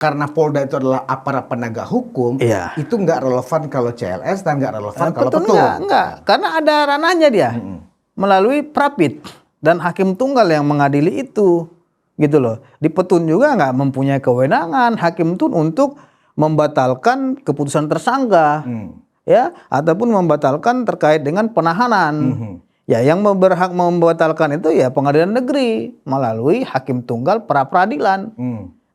karena Polda itu adalah aparat penegak hukum, itu nggak relevan kalau CLS dan nggak relevan kalau Petun. Enggak. Karena ada ranahnya dia melalui Prapit dan hakim tunggal yang mengadili itu, gitu loh. Di Petun juga nggak mempunyai kewenangan hakim tun untuk membatalkan keputusan tersangka, ya, ataupun membatalkan terkait dengan penahanan. Ya, yang berhak membatalkan itu ya pengadilan negeri melalui hakim tunggal pra peradilan.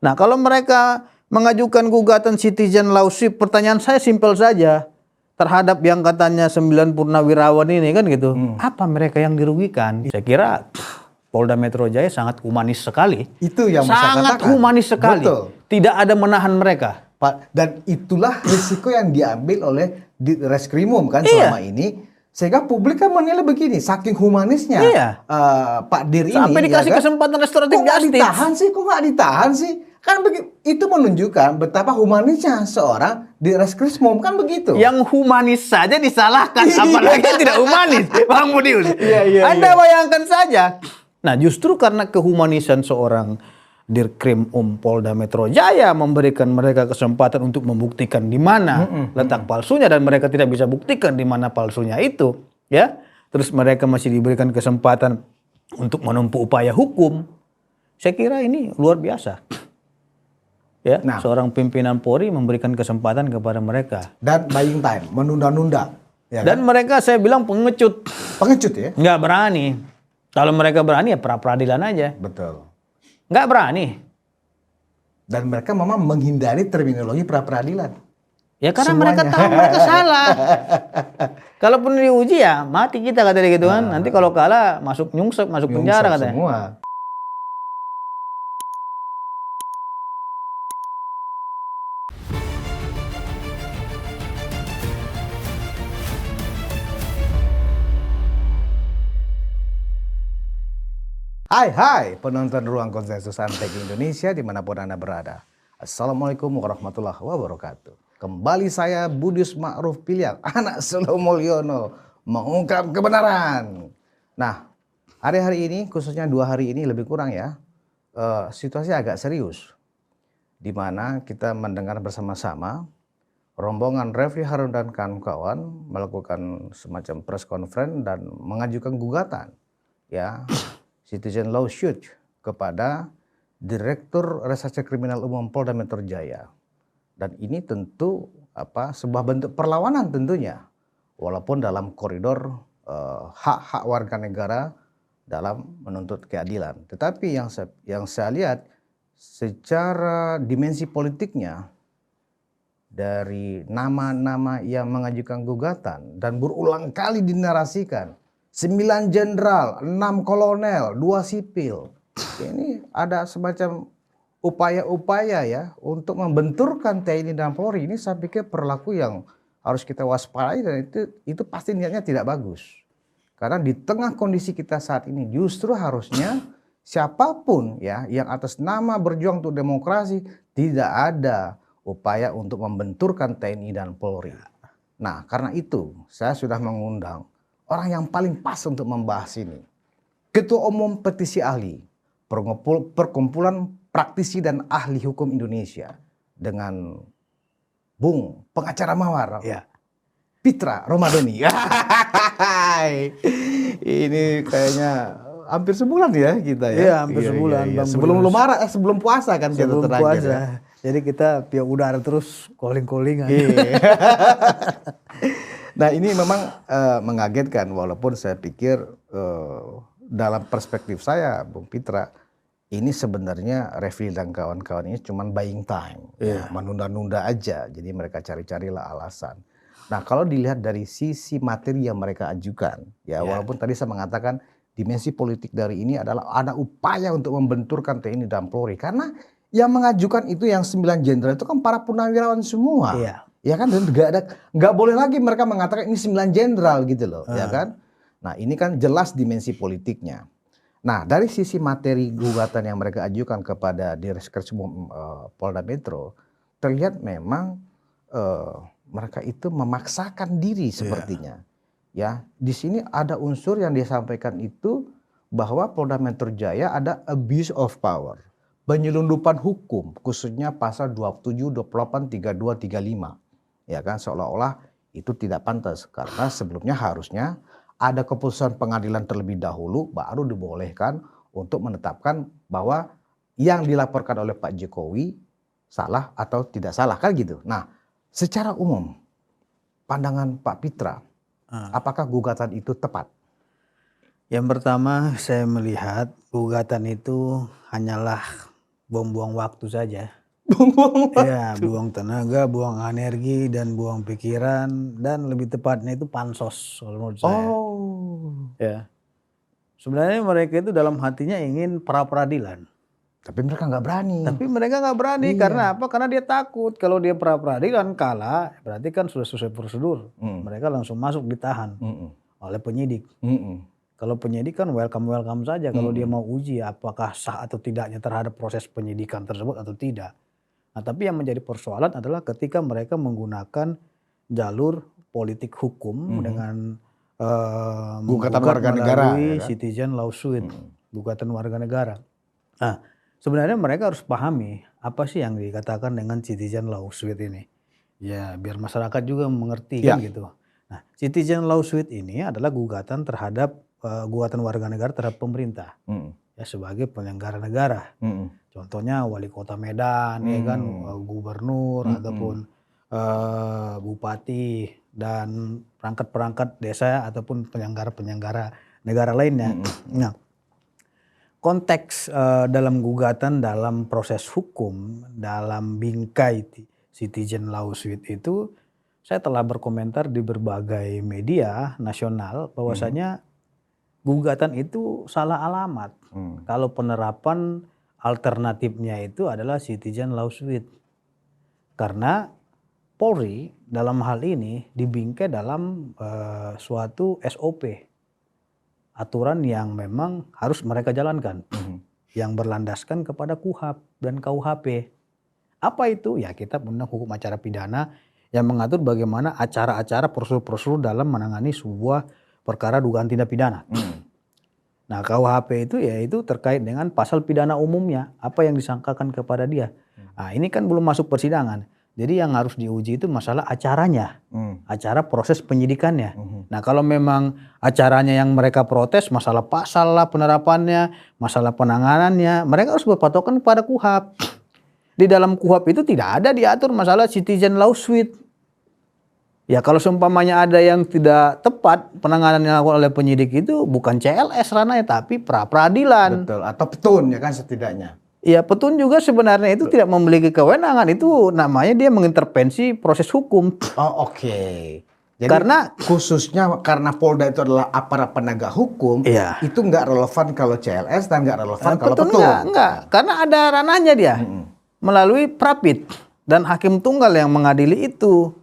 Nah, kalau mereka mengajukan gugatan citizen lawsuit, pertanyaan saya simpel saja. Terhadap yang katanya 9 purnawirawan ini kan gitu. Apa mereka yang dirugikan? Saya kira Polda Metro Jaya sangat humanis sekali. Itu yang sangat humanis sekali. Betul. Tidak ada menahan mereka. Dan itulah risiko yang diambil oleh Reskrimum kan selama ini. Sehingga publik kan menilai begini, saking humanisnya Pak Dir ini. Sampai dikasih kesempatan restoratif justice. Kok nggak ditahan sih? Kan itu menunjukkan betapa humanisnya seorang di Reskrimum, kan begitu. Yang humanis saja disalahkan, apalagi yang tidak humanis, Bang Budi. Anda bayangkan saja. Nah, justru karena kehumanisan seorang Dirkrim Polda Metro Jaya memberikan mereka kesempatan untuk membuktikan di mana letak palsunya, dan mereka tidak bisa buktikan di mana palsunya itu, ya. Terus mereka masih diberikan kesempatan untuk menempuh upaya hukum. Saya kira ini luar biasa. Ya, seorang pimpinan Polri memberikan kesempatan kepada mereka. Dan buying time, menunda-nunda. Ya kan? Dan mereka saya bilang pengecut. Pengecut ya? Nggak berani. Kalau mereka berani ya pra-peradilan aja. Betul. Nggak berani. Dan mereka memang menghindari terminologi pra-peradilan. Ya karena mereka tahu mereka salah. Kalaupun diuji ya mati kita katanya gitu kan. Nanti kalau kalah masuk nyungsep, masuk penjara katanya. Semua. Hai penonton Ruang Konsensus Antek Indonesia dimanapun Anda berada. Assalamualaikum warahmatullahi wabarakatuh. Kembali saya Budius Ma'ruf Piliang, anak Solo Mulyono, mengungkap kebenaran. Nah, hari-hari ini, khususnya 2 hari ini lebih kurang ya, situasi agak serius. Di mana kita mendengar bersama-sama rombongan Refli Harun dan kawan-kawan melakukan semacam press conference dan mengajukan gugatan, ya, citizen lawsuit kepada Direktur Reserse Kriminal Umum Polda Metro Jaya. Dan ini tentu sebuah bentuk perlawanan tentunya, walaupun dalam koridor hak-hak warga negara dalam menuntut keadilan. Tetapi yang saya lihat secara dimensi politiknya, dari nama-nama yang mengajukan gugatan dan berulang kali dinarasikan, 9 jenderal, 6 kolonel, 2 sipil. Ini ada semacam upaya-upaya ya untuk membenturkan TNI dan Polri. Ini saya pikir perilaku yang harus kita waspadai, dan itu pasti niatnya tidak bagus. Karena di tengah kondisi kita saat ini justru harusnya siapapun ya yang atas nama berjuang untuk demokrasi, tidak ada upaya untuk membenturkan TNI dan Polri. Nah, karena itu saya sudah mengundang orang yang paling pas untuk membahas ini. Ketua Umum Petisi Ahli, Perkumpulan Praktisi dan Ahli Hukum Indonesia, dengan Bung Pengacara Mawar, Pitra Romadhoni. Ini kayaknya hampir sebulan ya kita ya. Iya, hampir sebulan. Iya. Sebelum puasa kan kita terakhir. Ya. Jadi kita via udara terus calling-callingan. Nah, ini memang mengagetkan, walaupun saya pikir dalam perspektif saya, Bung Pitra, ini sebenarnya Refli dan kawan-kawan ini cuma buying time, menunda-nunda aja. Jadi mereka cari-carilah alasan. Nah, kalau dilihat dari sisi materi yang mereka ajukan, walaupun tadi saya mengatakan dimensi politik dari ini adalah ada upaya untuk membenturkan TNI dan Polri, karena yang mengajukan itu yang 9 jenderal itu kan para purnawirawan semua. Ya kan, dan nggak boleh lagi mereka mengatakan ini 9 jenderal gitu loh, ya kan? Nah, ini kan jelas dimensi politiknya. Nah, dari sisi materi gugatan yang mereka ajukan kepada Direskrimum Polda Metro, terlihat memang mereka itu memaksakan diri sepertinya. Ya, di sini ada unsur yang disampaikan itu bahwa Polda Metro Jaya ada abuse of power, penyelundupan hukum, khususnya pasal 27, 28, 32, 35. Ya kan, seolah-olah itu tidak pantas karena sebelumnya harusnya ada keputusan pengadilan terlebih dahulu baru dibolehkan untuk menetapkan bahwa yang dilaporkan oleh Pak Jokowi salah atau tidak salah kan gitu. Nah, secara umum pandangan Pak Pitra, apakah gugatan itu tepat? Yang pertama saya melihat gugatan itu hanyalah buang-buang waktu saja. Buang-buang Ya, buang tenaga, buang energi, dan buang pikiran, dan lebih tepatnya itu pansos kalau menurut saya. Oh, Ya, sebenarnya mereka itu dalam hatinya ingin pra-peradilan. tapi mereka nggak berani. Tapi mereka nggak berani. Iya. Karena apa? Karena dia takut kalau dia pra-peradilan kalah, berarti kan sudah sesuai prosedur. Mereka langsung masuk ditahan oleh penyidik. Kalau penyidik kan welcome saja kalau dia mau uji apakah sah atau tidaknya terhadap proses penyidikan tersebut atau tidak. Nah, tapi yang menjadi persoalan adalah ketika mereka menggunakan jalur politik hukum dengan Gugatan menggugat warga negara, melalui ya kan? citizen lawsuit, gugatan warga negara. Nah, sebenarnya mereka harus pahami apa sih yang dikatakan dengan citizen lawsuit ini. Ya, biar masyarakat juga mengerti kan gitu. Nah, citizen lawsuit ini adalah gugatan terhadap gugatan warga negara terhadap pemerintah ya sebagai penyelenggara negara. Contohnya wali kota Medan, ya kan, gubernur ataupun bupati dan perangkat-perangkat desa ataupun penyelenggara-penyelenggara negara lainnya. Nah, konteks dalam gugatan dalam proses hukum dalam bingkai citizen lawsuit itu saya telah berkomentar di berbagai media nasional bahwasanya gugatan itu salah alamat. Kalau penerapan alternatifnya itu adalah citizen lawsuit. Karena Polri dalam hal ini dibingkai dalam suatu SOP. Aturan yang memang harus mereka jalankan. Yang berlandaskan kepada KUHAP dan KUHP. Apa itu? Ya, Kitab Undang Hukum Acara Pidana yang mengatur bagaimana acara-acara prosedur-prosedur dalam menangani sebuah perkara dugaan tindak pidana. Nah, KUHP itu yaitu terkait dengan pasal pidana umumnya, apa yang disangkakan kepada dia. Nah, ini kan belum masuk persidangan. Jadi yang harus diuji itu masalah acaranya, acara proses penyidikannya. Nah, kalau memang acaranya yang mereka protes, masalah pasal lah penerapannya, masalah penanganannya, mereka harus berpatokan kepada KUHP. Di dalam KUHP itu tidak ada diatur masalah citizen lawsuit. Ya, kalau seumpamanya ada yang tidak tepat penanganan yang dilakukan oleh penyidik itu bukan CLS ranahnya tapi pra-peradilan. Betul, atau petun ya kan setidaknya. Ya, petun juga sebenarnya itu tidak memiliki kewenangan, itu namanya dia mengintervensi proses hukum. Oh, oke. Jadi Karena khususnya karena Polda itu adalah aparat penegak hukum, Iya. itu nggak relevan kalau CLS dan nggak relevan kalau petun petun. enggak, karena ada ranahnya dia melalui prapit dan hakim tunggal yang mengadili itu.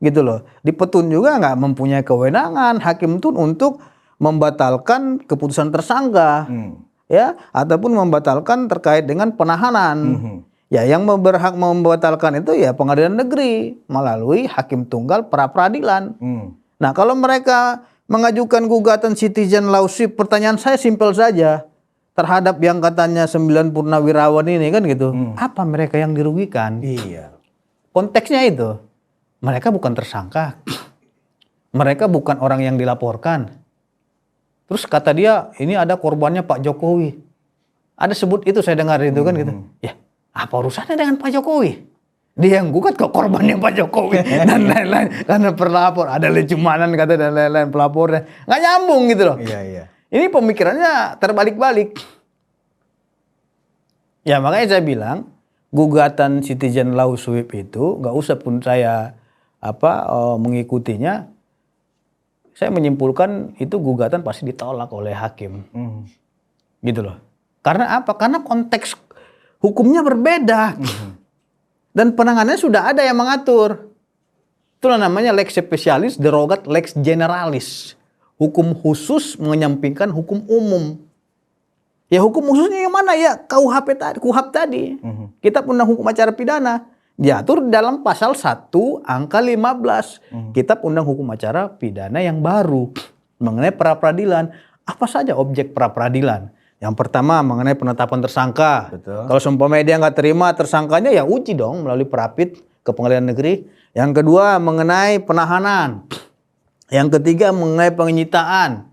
Gitu loh. Di petun juga nggak mempunyai kewenangan hakim tun untuk membatalkan keputusan tersangka, ya, ataupun membatalkan terkait dengan penahanan. Ya, yang berhak membatalkan itu ya pengadilan negeri melalui hakim tunggal pra-peradilan. Nah, kalau mereka mengajukan gugatan citizen lawsuit, pertanyaan saya simpel saja terhadap yang katanya 9 purnawirawan ini kan gitu. Apa mereka yang dirugikan? Iya. Konteksnya itu. Mereka bukan tersangka, mereka bukan orang yang dilaporkan. Terus kata dia, ini ada korbannya Pak Jokowi. Ada sebut itu saya dengar itu kan gitu. Ya, apa urusannya dengan Pak Jokowi? Dia yang gugat ke korbannya Pak Jokowi dan lain-lain. Karena pelapor, ada lecumanan kata dan lain-lain pelapornya. Nggak nyambung gitu loh. Iya, iya. Ini pemikirannya terbalik-balik. Ya, makanya saya bilang, gugatan citizen lawsuit itu nggak usah pun saya mengikutinya. Saya menyimpulkan itu gugatan pasti ditolak oleh hakim. Gitu loh. Karena apa? Karena konteks hukumnya berbeda. Dan penanganannya sudah ada yang mengatur. Itulah namanya lex specialis derogat lex generalis. Hukum khusus menyampingkan hukum umum. Ya, hukum khususnya yang mana ya? KUHP tadi. Kitab Undang Hukum Acara Pidana. Diatur dalam pasal 1 angka 15. Kitab Undang Hukum Acara Pidana yang baru. Mengenai pra-peradilan. Apa saja objek pra-peradilan? Yang pertama mengenai penetapan tersangka. Betul. Kalau seumpamanya dia nggak terima tersangkanya ya uji dong melalui Prapit ke Pengadilan Negeri. Yang kedua mengenai penahanan. Yang ketiga mengenai penyitaan.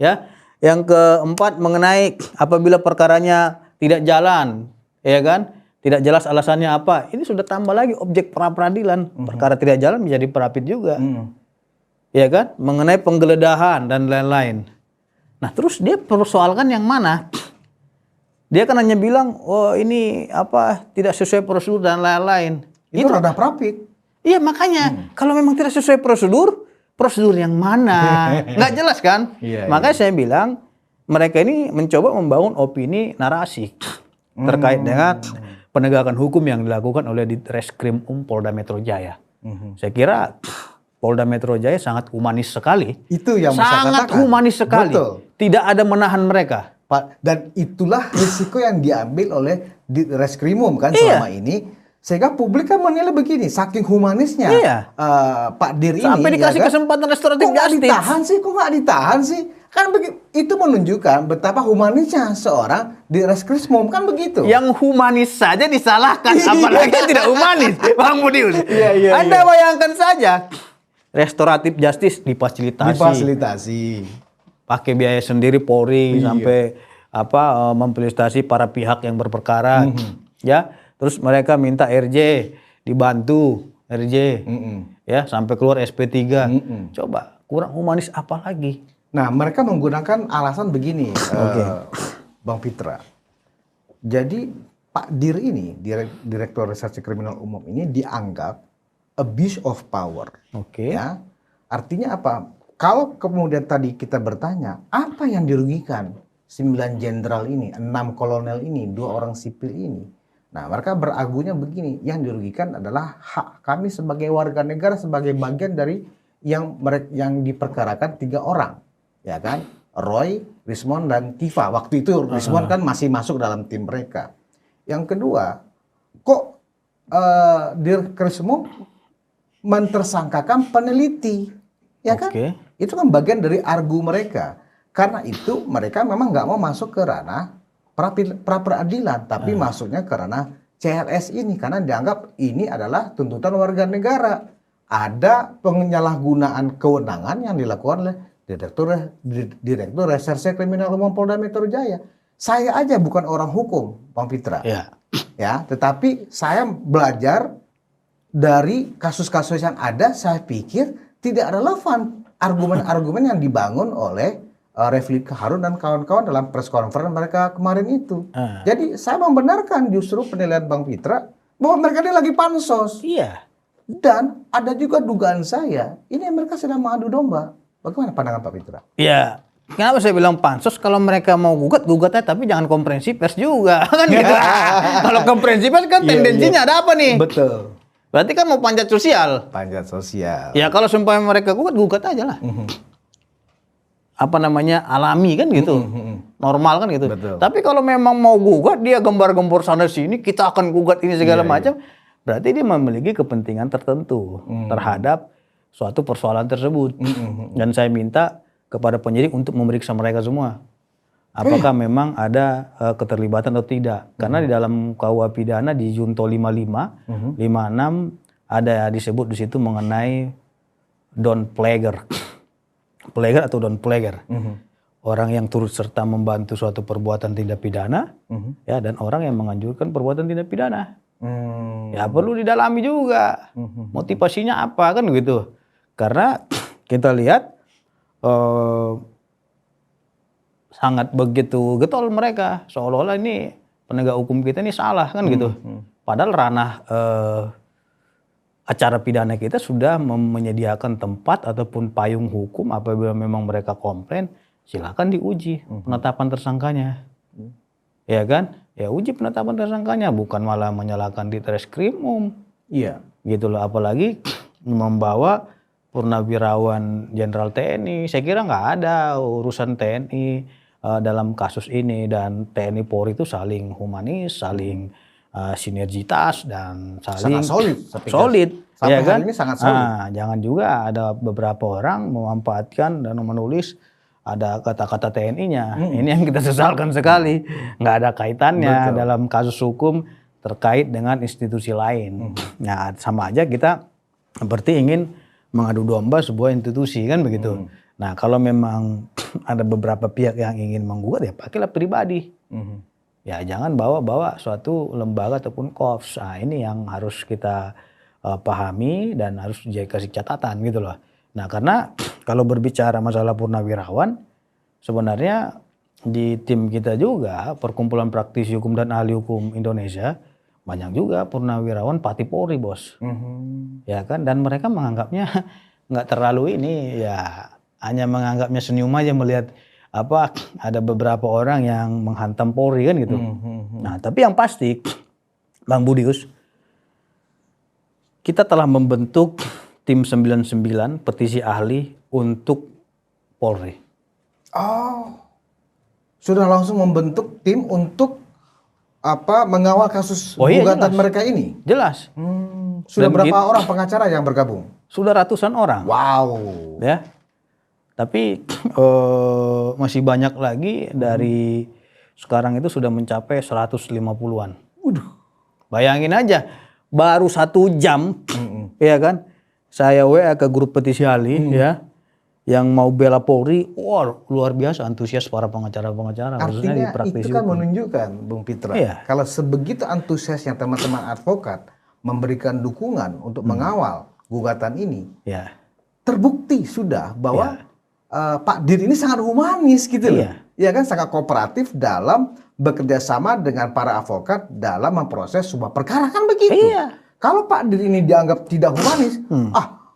Ya. Yang keempat mengenai apabila perkaranya tidak jalan, ya kan? Tidak jelas alasannya apa. Ini sudah tambah lagi objek pra peradilan. Perkara tidak jalan menjadi Prapit juga. Ya kan? Mengenai penggeledahan dan lain-lain. Nah, terus dia persoalkan yang mana? Dia kan hanya bilang, oh ini tidak sesuai prosedur dan lain-lain. Itu ranah Prapit. Iya makanya, kalau memang tidak sesuai prosedur yang mana? Nggak jelas kan? Makanya saya bilang, mereka ini mencoba membangun opini narasi terkait dengan penegakan hukum yang dilakukan oleh Ditreskrim Polda Metro Jaya. Saya kira Polda Metro Jaya sangat humanis sekali. Itu yang sangat humanis sekali. Betul. Tidak ada menahan mereka. Pak, dan itulah risiko yang diambil oleh Ditreskrimum kan selama ini. Sehingga publik kan menilai begini, saking humanisnya Pak Dir ini. Sampai dikasih kesempatan restoratif justice. Kok nggak ditahan sih? Kan itu menunjukkan betapa humanisnya seorang Ditreskrimum kan begitu. Yang humanis saja disalahkan, apalagi tidak humanis, Bang Budius. Anda bayangkan saja. Restoratif justice difasilitasi. Pakai biaya sendiri Polri sampai memfasilitasi para pihak yang berperkara. Ya, terus mereka minta RJ dibantu RJ. Ya, sampai keluar SP3. Coba kurang humanis apa lagi? Nah, mereka menggunakan alasan begini, Bang Fitra. Jadi Pak Dir ini, Direktur Reserse Kriminal Umum ini dianggap abuse of power. Ya, artinya apa? Kalau kemudian tadi kita bertanya, apa yang dirugikan 9 jenderal ini, 6 kolonel ini, 2 orang sipil ini? Nah, mereka beragunya begini, yang dirugikan adalah hak kami sebagai warga negara sebagai bagian dari yang diperkarakan 3 orang, ya kan? Roy, Rismond dan Tifa. Waktu itu Rismond kan masih masuk dalam tim mereka. Yang kedua, kok Ditreskrimum mentersangkakan peneliti, ya kan? Itu kan bagian dari argu mereka. Karena itu mereka memang nggak mau masuk ke ranah pra peradilan, tapi masuknya ke ranah CLS ini karena dianggap ini adalah tuntutan warga negara. Ada penyalahgunaan kewenangan yang dilakukan oleh Direktur Reserse Kriminal Umum Polda Metro Jaya. Saya aja bukan orang hukum, Bang Fitra. Ya, tetapi saya belajar dari kasus-kasus yang ada, saya pikir tidak relevan argumen-argumen yang dibangun oleh Refli Harun dan kawan-kawan dalam press conference mereka kemarin itu. Jadi saya membenarkan justru penilaian Bang Fitra bahwa mereka ini lagi pansos. Dan ada juga dugaan saya, ini mereka sedang mengadu domba. Bagaimana pandangan Pak Fitra? Iya. Kenapa saya bilang pansos? Kalau mereka mau gugat aja, tapi jangan konferensi pers juga, kan gitu. Kalau konferensi pers kan tendensinya ada apa nih? Betul. Berarti kan mau panjat sosial. Ya kalau sumpah mereka gugat aja lah. Alami kan gitu. Normal kan gitu. Betul. Tapi kalau memang mau gugat, dia gembar-gembor sana sini, kita akan gugat ini segala macam. Berarti dia memiliki kepentingan tertentu terhadap suatu persoalan tersebut. Dan saya minta kepada penyidik untuk memeriksa mereka semua. Apakah memang ada keterlibatan atau tidak. Karena di dalam KUH pidana di Junto 55, 56 ada disebut di situ mengenai don plager. Plager atau don plager. Orang yang turut serta membantu suatu perbuatan tindak pidana ya, dan orang yang menganjurkan perbuatan tindak pidana. Ya perlu didalami juga. Motivasinya apa kan gitu. Karena kita lihat sangat begitu getol mereka, seolah-olah ini penegak hukum kita ini salah kan gitu. Padahal ranah acara pidana kita sudah menyediakan tempat ataupun payung hukum apabila memang mereka komplain, silakan diuji penetapan tersangkanya. Ya kan? Ya uji penetapan tersangkanya, bukan malah menyalahkan Ditreskrimum. Gitu loh, apalagi membawa purnawirawan Jenderal TNI. Saya kira nggak ada urusan TNI dalam kasus ini, dan TNI Polri itu saling humanis, saling sinergitas dan saling solid. Sampai hari ini sangat solid. Jangan juga ada beberapa orang memanfaatkan dan menulis ada kata-kata TNI-nya. Ini yang kita sesalkan sekali. Nggak ada kaitannya dalam kasus hukum terkait dengan institusi lain. Nah, sama aja kita seperti ingin mengadu domba sebuah institusi kan begitu. Nah, kalau memang ada beberapa pihak yang ingin menggugat ya pakailah pribadi. Ya jangan bawa-bawa suatu lembaga ataupun korps. Nah, ini yang harus kita pahami dan harus kasih catatan gitu loh. Nah, karena kalau berbicara masalah purnawirawan, sebenarnya di tim kita juga perkumpulan praktisi hukum dan ahli hukum Indonesia banyak juga purnawirawan Pati Polri, bos. Ya kan, dan mereka menganggapnya nggak terlalu ini, ya hanya menganggapnya senyum aja melihat apa ada beberapa orang yang menghantam Polri kan gitu. Nah, tapi yang pasti, Bang Budius, kita telah membentuk tim 99 petisi ahli untuk Polri. Oh, sudah langsung membentuk tim untuk mengawal kasus gugatan mereka ini? Jelas. Sudah berapa orang pengacara yang bergabung? Sudah ratusan orang. Wow. Ya. Tapi masih banyak lagi dari sekarang itu sudah mencapai 150-an. Bayangin aja, baru 1 jam, ya kan? Saya WA ke grup petisi ahli, ya, yang mau bela Polri, luar biasa antusias para pengacara-pengacara. Artinya itu kan menunjukkan, Bung Pitra, kalau sebegitu antusiasnya teman-teman advokat memberikan dukungan untuk mengawal gugatan ini, terbukti sudah bahwa Pak Dir ini sangat humanis gitu loh. Ya kan, sangat kooperatif dalam bekerja sama dengan para advokat dalam memproses sebuah perkara kan begitu. Kalau Pak Dir ini dianggap tidak humanis,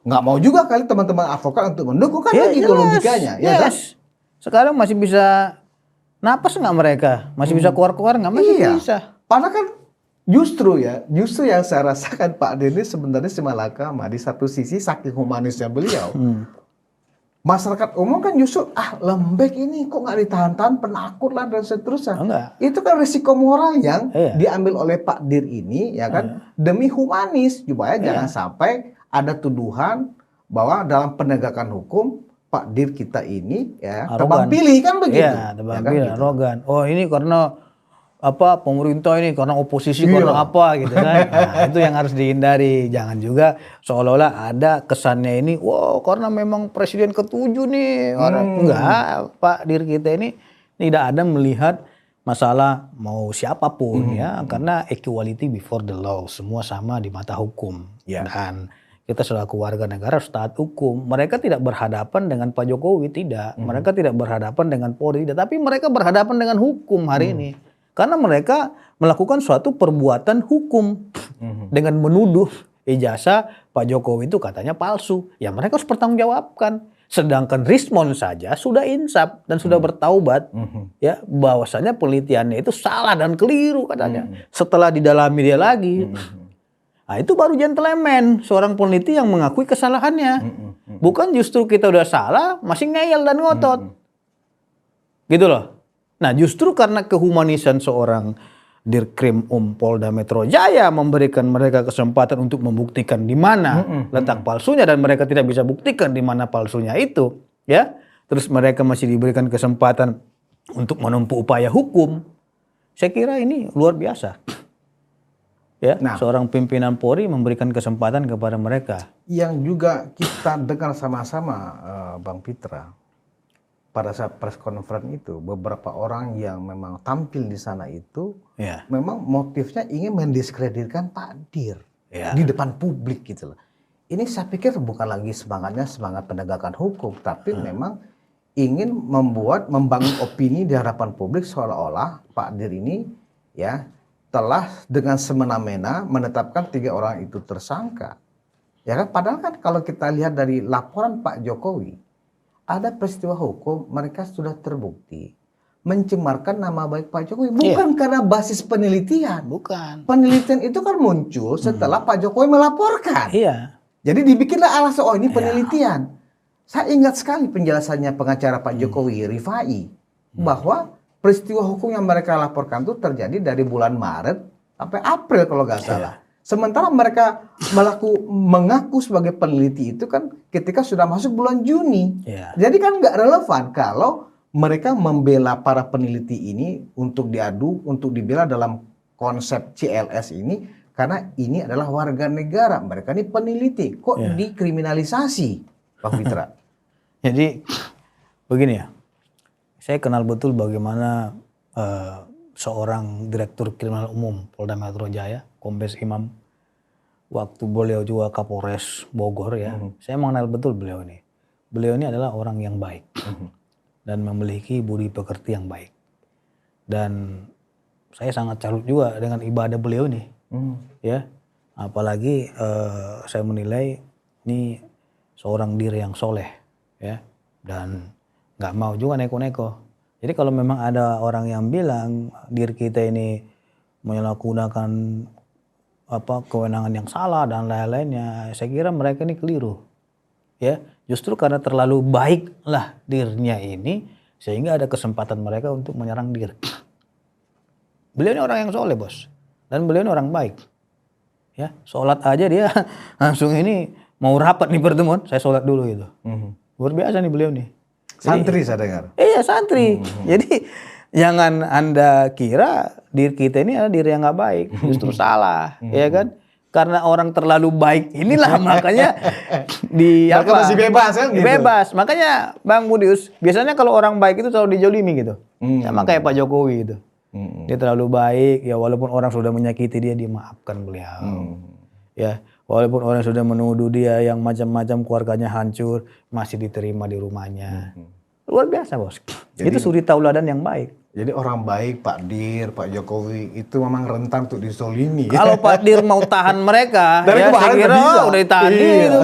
nggak mau juga kali teman-teman advokat untuk mendukung kan begitu logikanya. Ya kan? Sekarang masih bisa napas nggak mereka? Masih bisa keluar-keluar nggak? Masih bisa. Padahal kan justru yang saya rasakan Pak Dir ini sebenarnya semalakama. Di satu sisi saking humanisnya beliau, masyarakat umum kan justru lembek ini kok nggak ditahan-tahan, penakut lah dan seterusnya. Itu kan risiko moral yang diambil oleh Pak Dir ini, ya kan, demi humanis supaya jangan sampai ada tuduhan bahwa dalam penegakan hukum Pak Dir kita ini ya tebang pilih kan begitu. Iya, tebang pilih, arogan. Oh, ini karena pemerintah ini karena oposisi karena apa gitu kan. Nah, itu yang harus dihindari. Jangan juga seolah-olah ada kesannya ini, karena memang presiden ke-7 nih. Enggak, Pak Dir kita ini tidak ada melihat masalah mau siapapun ya, karena equality before the law, semua sama di mata hukum. Dan kita selaku warga negara harus taat hukum. Mereka tidak berhadapan dengan Pak Jokowi, tidak. Mereka tidak berhadapan dengan Polri, tapi mereka berhadapan dengan hukum hari ini. Karena mereka melakukan suatu perbuatan hukum dengan menuduh ijazah Pak Jokowi itu katanya palsu. Ya mereka harus bertanggungjawabkan. Sedangkan Rismon saja sudah insaf dan sudah bertaubat ya bahwasanya penelitiannya itu salah dan keliru katanya. Setelah didalami dia lagi. Nah, itu baru gentleman, seorang peneliti yang mengakui kesalahannya. Bukan justru kita udah salah masih ngeyel dan ngotot. Gitu loh. Nah, justru karena kehumanisan seorang Dirkrim Polda Metro Jaya memberikan mereka kesempatan untuk membuktikan di mana letak palsunya dan mereka tidak bisa buktikan di mana palsunya itu, ya. Terus mereka masih diberikan kesempatan untuk menempuh upaya hukum. Saya kira ini luar biasa. Ya, seorang pimpinan Polri memberikan kesempatan kepada mereka. Yang juga kita dengar sama-sama, Bang Pitra, pada saat press conference itu, beberapa orang yang memang tampil di sana itu, memang motifnya ingin mendiskreditkan Pak Dir di depan publik gitu loh. Ini saya pikir bukan lagi semangatnya semangat penegakan hukum, tapi memang ingin membangun opini di hadapan publik seolah-olah Pak Dir ini ya telah dengan semena-mena menetapkan 3 orang itu tersangka. Ya kan, padahal kan kalau kita lihat dari laporan Pak Jokowi, ada peristiwa hukum mereka sudah terbukti mencemarkan nama baik Pak Jokowi bukan karena basis penelitian. Bukan. Penelitian itu kan muncul setelah Pak Jokowi melaporkan. Jadi dibikinlah alasan ini penelitian. Saya ingat sekali penjelasannya pengacara Pak Jokowi, Rifai, bahwa peristiwa hukum yang mereka laporkan itu terjadi dari bulan Maret sampai April kalau nggak salah. Sementara mereka mengaku sebagai peneliti itu kan ketika sudah masuk bulan Juni. Iya. Jadi kan nggak relevan kalau mereka membela para peneliti ini untuk diadu, untuk dibela dalam konsep CLS ini, karena ini adalah warga negara. Mereka ini peneliti. Kok Iya. dikriminalisasi, Bang Fitra? Jadi begini ya, saya kenal betul bagaimana seorang Direktur Kriminal Umum Polda Metro Jaya, Kombes Imam, waktu beliau juga Kapolres Bogor ya, saya mengenal betul beliau ini. Beliau ini adalah orang yang baik dan memiliki budi pekerti yang baik. Dan saya sangat salut juga dengan ibadah beliau nih, ya. Apalagi saya menilai ini seorang diri yang soleh, ya, dan nggak mau juga neko-neko. Jadi kalau memang ada orang yang bilang diri kita ini menyalahgunakan kewenangan yang salah dan lain-lainnya, saya kira mereka ini keliru. Ya, justru karena terlalu baiklah dirinya ini sehingga ada kesempatan mereka untuk menyerang diri. Beliau ini orang yang soleh, bos, dan beliau ini orang baik. Ya, sholat aja dia langsung ini mau rapat nih pertemuan, saya sholat dulu gitu. Luar biasa nih beliau nih. Santri saya dengar. Iya santri. Jadi jangan Anda kira diri kita ini adalah diri yang nggak baik, justru salah, ya kan? Karena orang terlalu baik inilah makanya Mereka masih bebas kan? Gitu. Bebas. Makanya Bang Budius, biasanya kalau orang baik itu selalu dijolimi gitu. Sama kayak Pak Jokowi gitu. Dia terlalu baik, ya walaupun orang sudah menyakiti dia, dimaafkan beliau. Ya, walaupun orang sudah menuduh dia yang macam-macam keluarganya hancur, masih diterima di rumahnya. Luar biasa, bos. Itu suri tauladan yang baik. Jadi orang baik, Pak Dir, Pak Jokowi itu memang rentan untuk disolimi. Kalau Pak Dir mau tahan mereka, Dari ya saya kemarin kira udah bisa. udah ditahan Iya. gitu.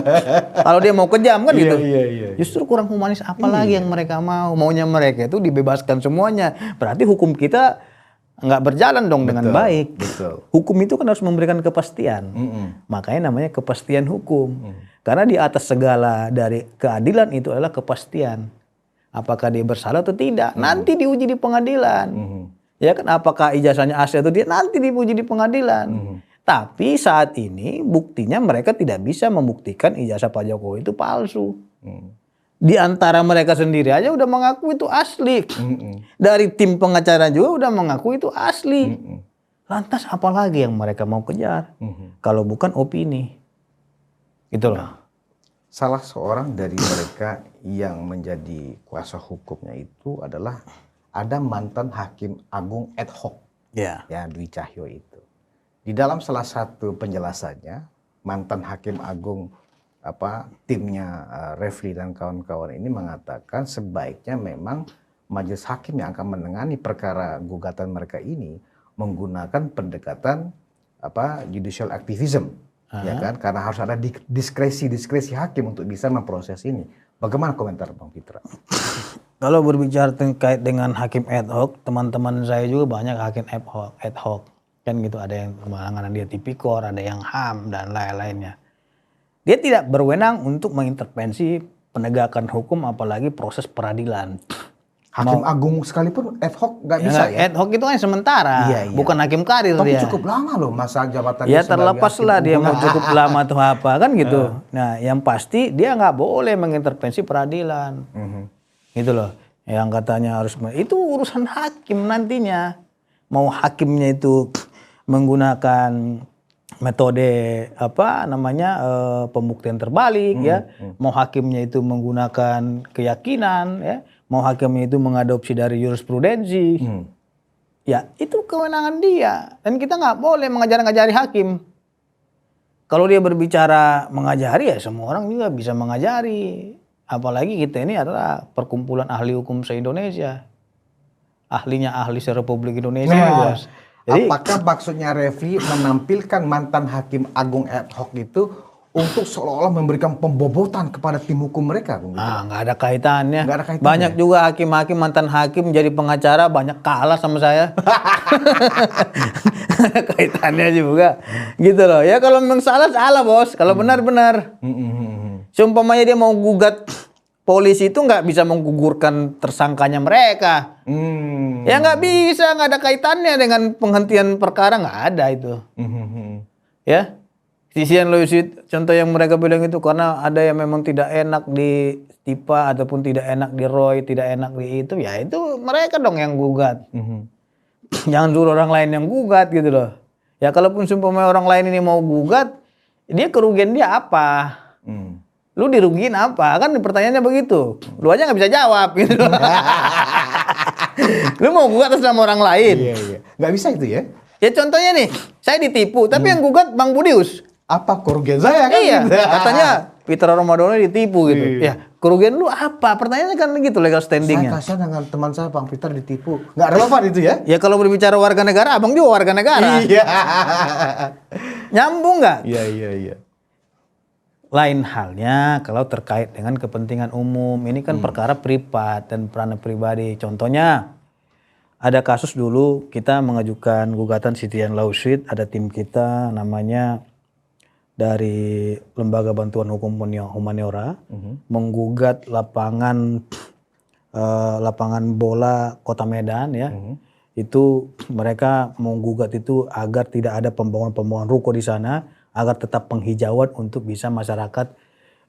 Kalau dia mau kejam kan gitu. Iya. Justru kurang humanis apa lagi yang mereka mau? Maunya mereka itu dibebaskan semuanya. Berarti hukum kita nggak berjalan dong dengan baik. Betul. Hukum itu kan harus memberikan kepastian. Makanya namanya kepastian hukum. Karena di atas segala dari keadilan itu adalah kepastian. Apakah dia bersalah atau tidak? Nanti diuji di pengadilan. Ya kan, apakah ijazahnya asli atau tidak? Nanti diuji di pengadilan. Tapi saat ini buktinya mereka tidak bisa membuktikan ijazah Pak Jokowi itu palsu. Di antara mereka sendiri aja udah mengaku itu asli. Dari tim pengacara juga udah mengaku itu asli. Lantas apa lagi yang mereka mau kejar? Kalau bukan opini. Gitu loh. Salah seorang dari mereka yang menjadi kuasa hukumnya itu adalah ada mantan hakim agung ad hoc, Ya. ya Dwi Cahyo itu. Di dalam salah satu penjelasannya, mantan hakim agung timnya Refli dan kawan-kawan ini mengatakan sebaiknya memang majelis hakim yang akan menangani perkara gugatan mereka ini menggunakan pendekatan judicial activism. Ya kan, karena harus ada diskresi hakim untuk bisa memproses ini. Bagaimana komentar Bang Fitra? Kalau berbicara terkait dengan hakim ad hoc, teman-teman saya juga banyak hakim ad hoc. Kan gitu, ada yang penanganan dia tipikor, ada yang HAM dan lain-lainnya. Dia tidak berwenang untuk mengintervensi penegakan hukum apalagi proses peradilan. Hakim agung sekalipun ad hoc nggak bisa ya? Ad hoc itu kan sementara, Iya. bukan hakim karir. Tapi dia. cukup lama loh masa jabatannya. Ya sebagai terlepas hakim lah dia agung. mau cukup lama atau apa kan gitu. Nah yang pasti dia nggak boleh mengintervensi peradilan. Gitu loh. Yang katanya harus, itu urusan hakim nantinya. Mau hakimnya itu menggunakan metode pembuktian terbalik ya. Mau hakimnya itu menggunakan keyakinan ya. Mau hakimnya itu mengadopsi dari jurisprudensi. Ya itu kewenangan dia. Dan kita nggak boleh mengajar-ngajari hakim. Kalau dia berbicara mengajari ya semua orang juga bisa mengajari. Apalagi kita ini adalah perkumpulan ahli hukum se-Indonesia. Ahlinya ahli se-Republik Indonesia. Bos. Jadi, apakah maksudnya Refli menampilkan mantan hakim agung ad hoc itu untuk seolah-olah memberikan pembobotan kepada tim hukum mereka? nggak ada kaitannya. Nggak ada kaitannya. Banyak juga hakim-hakim, mantan hakim jadi pengacara banyak kalah sama saya. Ada kaitannya juga. Gitu loh. Ya kalau memang salah, salah bos. Kalau benar-benar. Seumpamanya dia mau gugat polisi itu nggak bisa menggugurkan tersangkanya mereka. Ya nggak bisa, nggak ada kaitannya dengan penghentian perkara, nggak ada itu. Ya. Titian Lawsuit contoh yang mereka bilang itu karena ada yang memang tidak enak di Tipa ataupun tidak enak di Roy, tidak enak di itu, ya itu mereka dong yang gugat. Jangan suruh orang lain yang gugat gitu loh. Ya kalaupun sumpah orang lain ini mau gugat, dia kerugian dia apa? Lu dirugiin apa? Kan pertanyaannya begitu. Lu aja nggak bisa jawab gitu. Lu mau gugat atas nama orang lain? Iya. Nggak bisa itu ya? Ya contohnya nih, saya ditipu, tapi yang gugat Bang Budius. Apa kerugian saya kan? Iya, katanya Peter Ramadhani ditipu gitu. Iya. Ya, kerugian lu apa? Pertanyaannya kan gitu legal standingnya. Saya kasihan dengan teman saya Bang Peter ditipu. Nggak relevan itu ya? Ya kalau berbicara warga negara, abang juga warga negara. Iya. Nyambung nggak? Iya. Lain halnya kalau terkait dengan kepentingan umum. Ini kan perkara privat dan peran pribadi. Contohnya, ada kasus dulu kita mengajukan gugatan Citizen Lawsuit. Ada tim kita namanya dari Lembaga Bantuan Hukum Humaniora menggugat lapangan bola Kota Medan ya. Itu mereka menggugat itu agar tidak ada pembangunan ruko di sana, agar tetap penghijauan untuk bisa masyarakat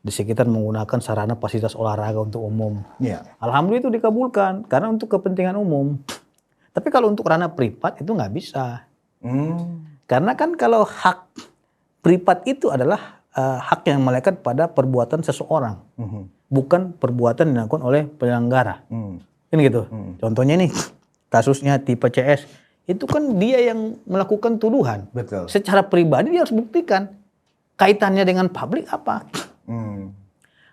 di sekitar menggunakan sarana fasilitas olahraga untuk umum. Iya. Alhamdulillah itu dikabulkan karena untuk kepentingan umum. Tapi kalau untuk ranah privat itu nggak bisa. Karena kan kalau hak privat itu adalah hak yang melekat pada perbuatan seseorang, bukan perbuatan yang dilakukan oleh penyelenggara. Kan gitu. Contohnya nih kasusnya Tipe CS, itu kan dia yang melakukan tuduhan. Betul. Secara pribadi dia harus buktikan kaitannya dengan publik apa.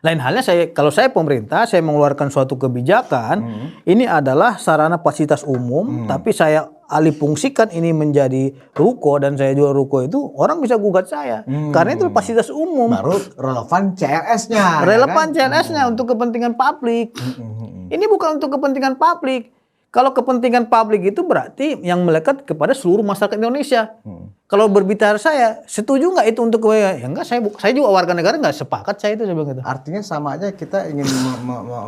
Lain halnya kalau saya pemerintah, saya mengeluarkan suatu kebijakan, ini adalah sarana fasilitas umum, tapi saya alih fungsikan ini menjadi ruko dan saya jual ruko itu, orang bisa gugat saya. Karena itu fasilitas umum. Baru relevan CRS-nya. Relevan ya kan? CRS-nya untuk kepentingan publik. Ini bukan untuk kepentingan publik. Kalau kepentingan publik itu berarti yang melekat kepada seluruh masyarakat Indonesia. Kalau berbicara saya, setuju nggak itu untuk ya enggak, saya juga warga negara nggak sepakat saya itu sebenarnya. Artinya sama aja kita ingin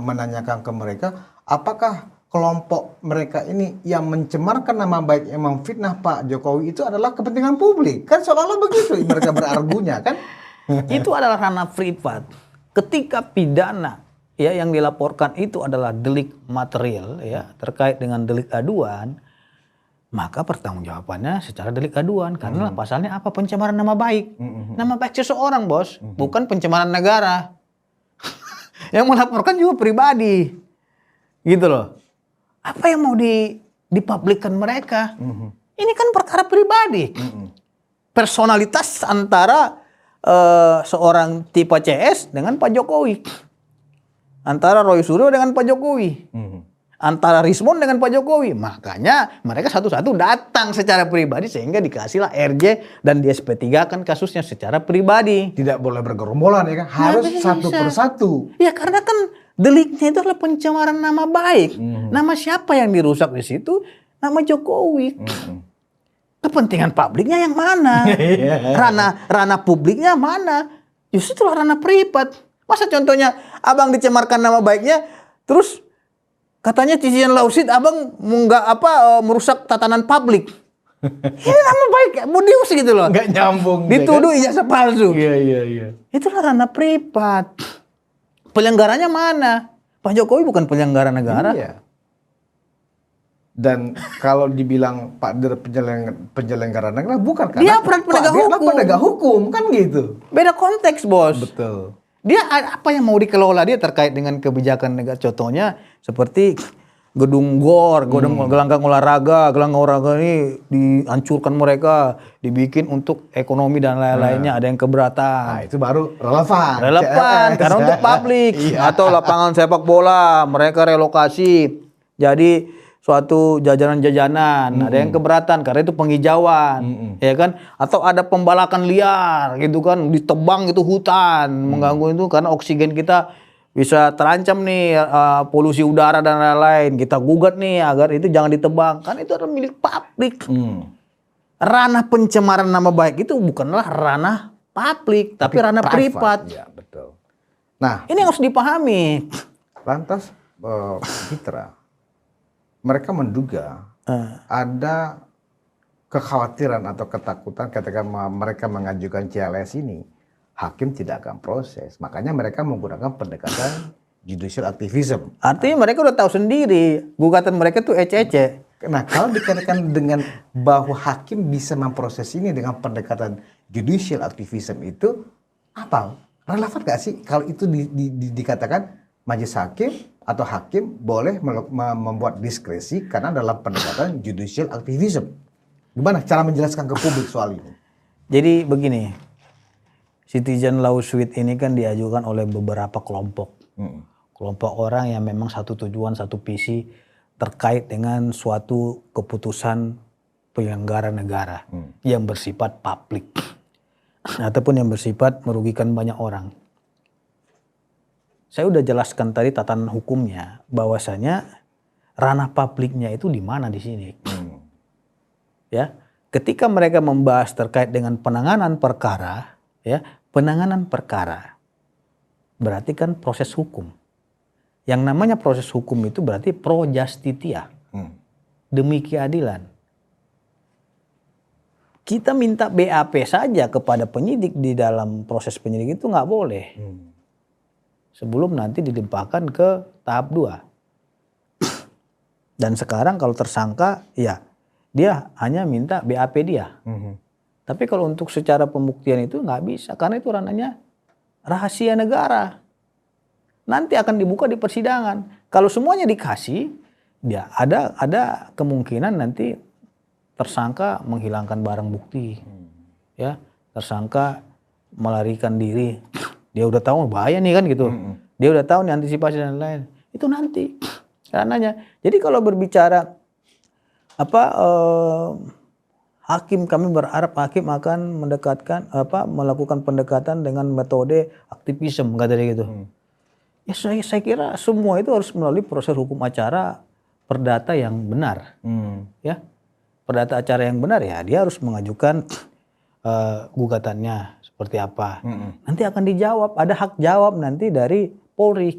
menanyakan ke mereka, apakah kelompok mereka ini yang mencemarkan nama baik, yang memfitnah Pak Jokowi itu adalah kepentingan publik? Kan seolah-olah begitu mereka berargunya kan? Itu adalah ranah privat. Ketika pidana ya yang dilaporkan itu adalah delik material ya terkait dengan delik aduan, maka pertanggungjawabannya secara delik aduan karena pasalnya apa? Pencemaran nama baik. Nama baik seseorang, Bos, bukan pencemaran negara. Yang melaporkan juga pribadi. Gitu loh. Apa yang mau dipublikkan mereka? Ini kan perkara pribadi. Personalitas antara seorang Tipe CS dengan Pak Jokowi. Antara Roy Suryo dengan Pak Jokowi. Antara Rismon dengan Pak Jokowi. Makanya mereka satu-satu datang secara pribadi sehingga dikasihlah RJ dan di SP3 kan kasusnya secara pribadi. Tidak boleh bergerombolan ya kan? Harus satu persatu. Ya karena kan deliknya itu adalah pencemaran nama baik. Nama siapa yang dirusak di situ? Nama Jokowi. Kepentingan publiknya yang mana? Ranah publiknya mana? Justru itu ranah privat. Masa contohnya abang dicemarkan nama baiknya, terus katanya Citizen Lawsuit abang merusak tatanan publik. Ini nama baik Budius gitu loh. Nggak nyambung. Dituduh ijazah palsu. Iya. Itulah ranah privat. Penyelenggaranya mana? Pak Jokowi bukan penyelenggara negara. Iya. Dan kalau dibilang Pak penyelenggara negara bukan kan? Dia peran penegak Dia hukum. penegak hukum kan gitu. Beda konteks, Bos. Betul. Dia apa yang mau dikelola dia terkait dengan kebijakan negara. Contohnya seperti gedung GOR, gelanggang olahraga ini dihancurkan mereka, dibikin untuk ekonomi dan lain-lainnya, ada yang keberatan. Nah, itu baru relevan. Relevan karena untuk publik. Atau lapangan sepak bola mereka relokasi. Jadi suatu jajanan-jajanan, ada yang keberatan karena itu penghijauan, ya kan? Atau ada pembalakan liar gitu kan, ditebang itu hutan, mengganggu itu karena oksigen kita bisa terancam nih, polusi udara dan lain-lain. Kita gugat nih agar itu jangan ditebang, kan itu adalah milik publik. Ranah pencemaran nama baik itu bukanlah ranah publik, tapi ranah privat. Ya, betul. Nah, ini harus dipahami. Lantas Mitra, mereka menduga ada kekhawatiran atau ketakutan ketika mereka mengajukan CLS ini, hakim tidak akan proses. Makanya mereka menggunakan pendekatan judicial activism. Artinya mereka udah tahu sendiri gugatan mereka tuh ece-ece. Nah, kalau dikaitkan dengan bahwa hakim bisa memproses ini dengan pendekatan judicial activism itu apa? Relevan gak sih kalau itu dikatakan majelis hakim atau hakim boleh membuat diskresi karena dalam pendekatan judicial activism? Gimana cara menjelaskan ke publik soal ini? Jadi begini, citizen lawsuit ini kan diajukan oleh beberapa kelompok. Kelompok orang yang memang satu tujuan, satu visi terkait dengan suatu keputusan penyelenggara negara yang bersifat publik ataupun yang bersifat merugikan banyak orang. Saya udah jelaskan tadi tatanan hukumnya, bahwasanya ranah publiknya itu di mana di sini. Ya, ketika mereka membahas terkait dengan penanganan perkara, ya, penanganan perkara berarti kan proses hukum. Yang namanya proses hukum itu berarti pro justitia, demi keadilan. Kita minta BAP saja kepada penyidik di dalam proses penyidik itu nggak boleh. Sebelum nanti dilimpahkan ke tahap 2. Dan sekarang kalau tersangka, ya dia hanya minta BAP dia. Tapi kalau untuk secara pembuktian itu nggak bisa, karena itu ranahnya rahasia negara. Nanti akan dibuka di persidangan. Kalau semuanya dikasih, ya ada kemungkinan nanti tersangka menghilangkan barang bukti, ya tersangka melarikan diri. Dia udah tahu bahaya nih kan gitu. Dia udah tahu nih antisipasi dan lain. Itu nanti ranahnya. Jadi kalau berbicara hakim, kami berharap hakim akan melakukan pendekatan dengan metode aktivisme kata dia gitu. Ya saya kira semua itu harus melalui proses hukum acara perdata yang benar. Ya. Perdata acara yang benar ya dia harus mengajukan gugatannya seperti apa. Nanti akan dijawab, ada hak jawab nanti dari Polri.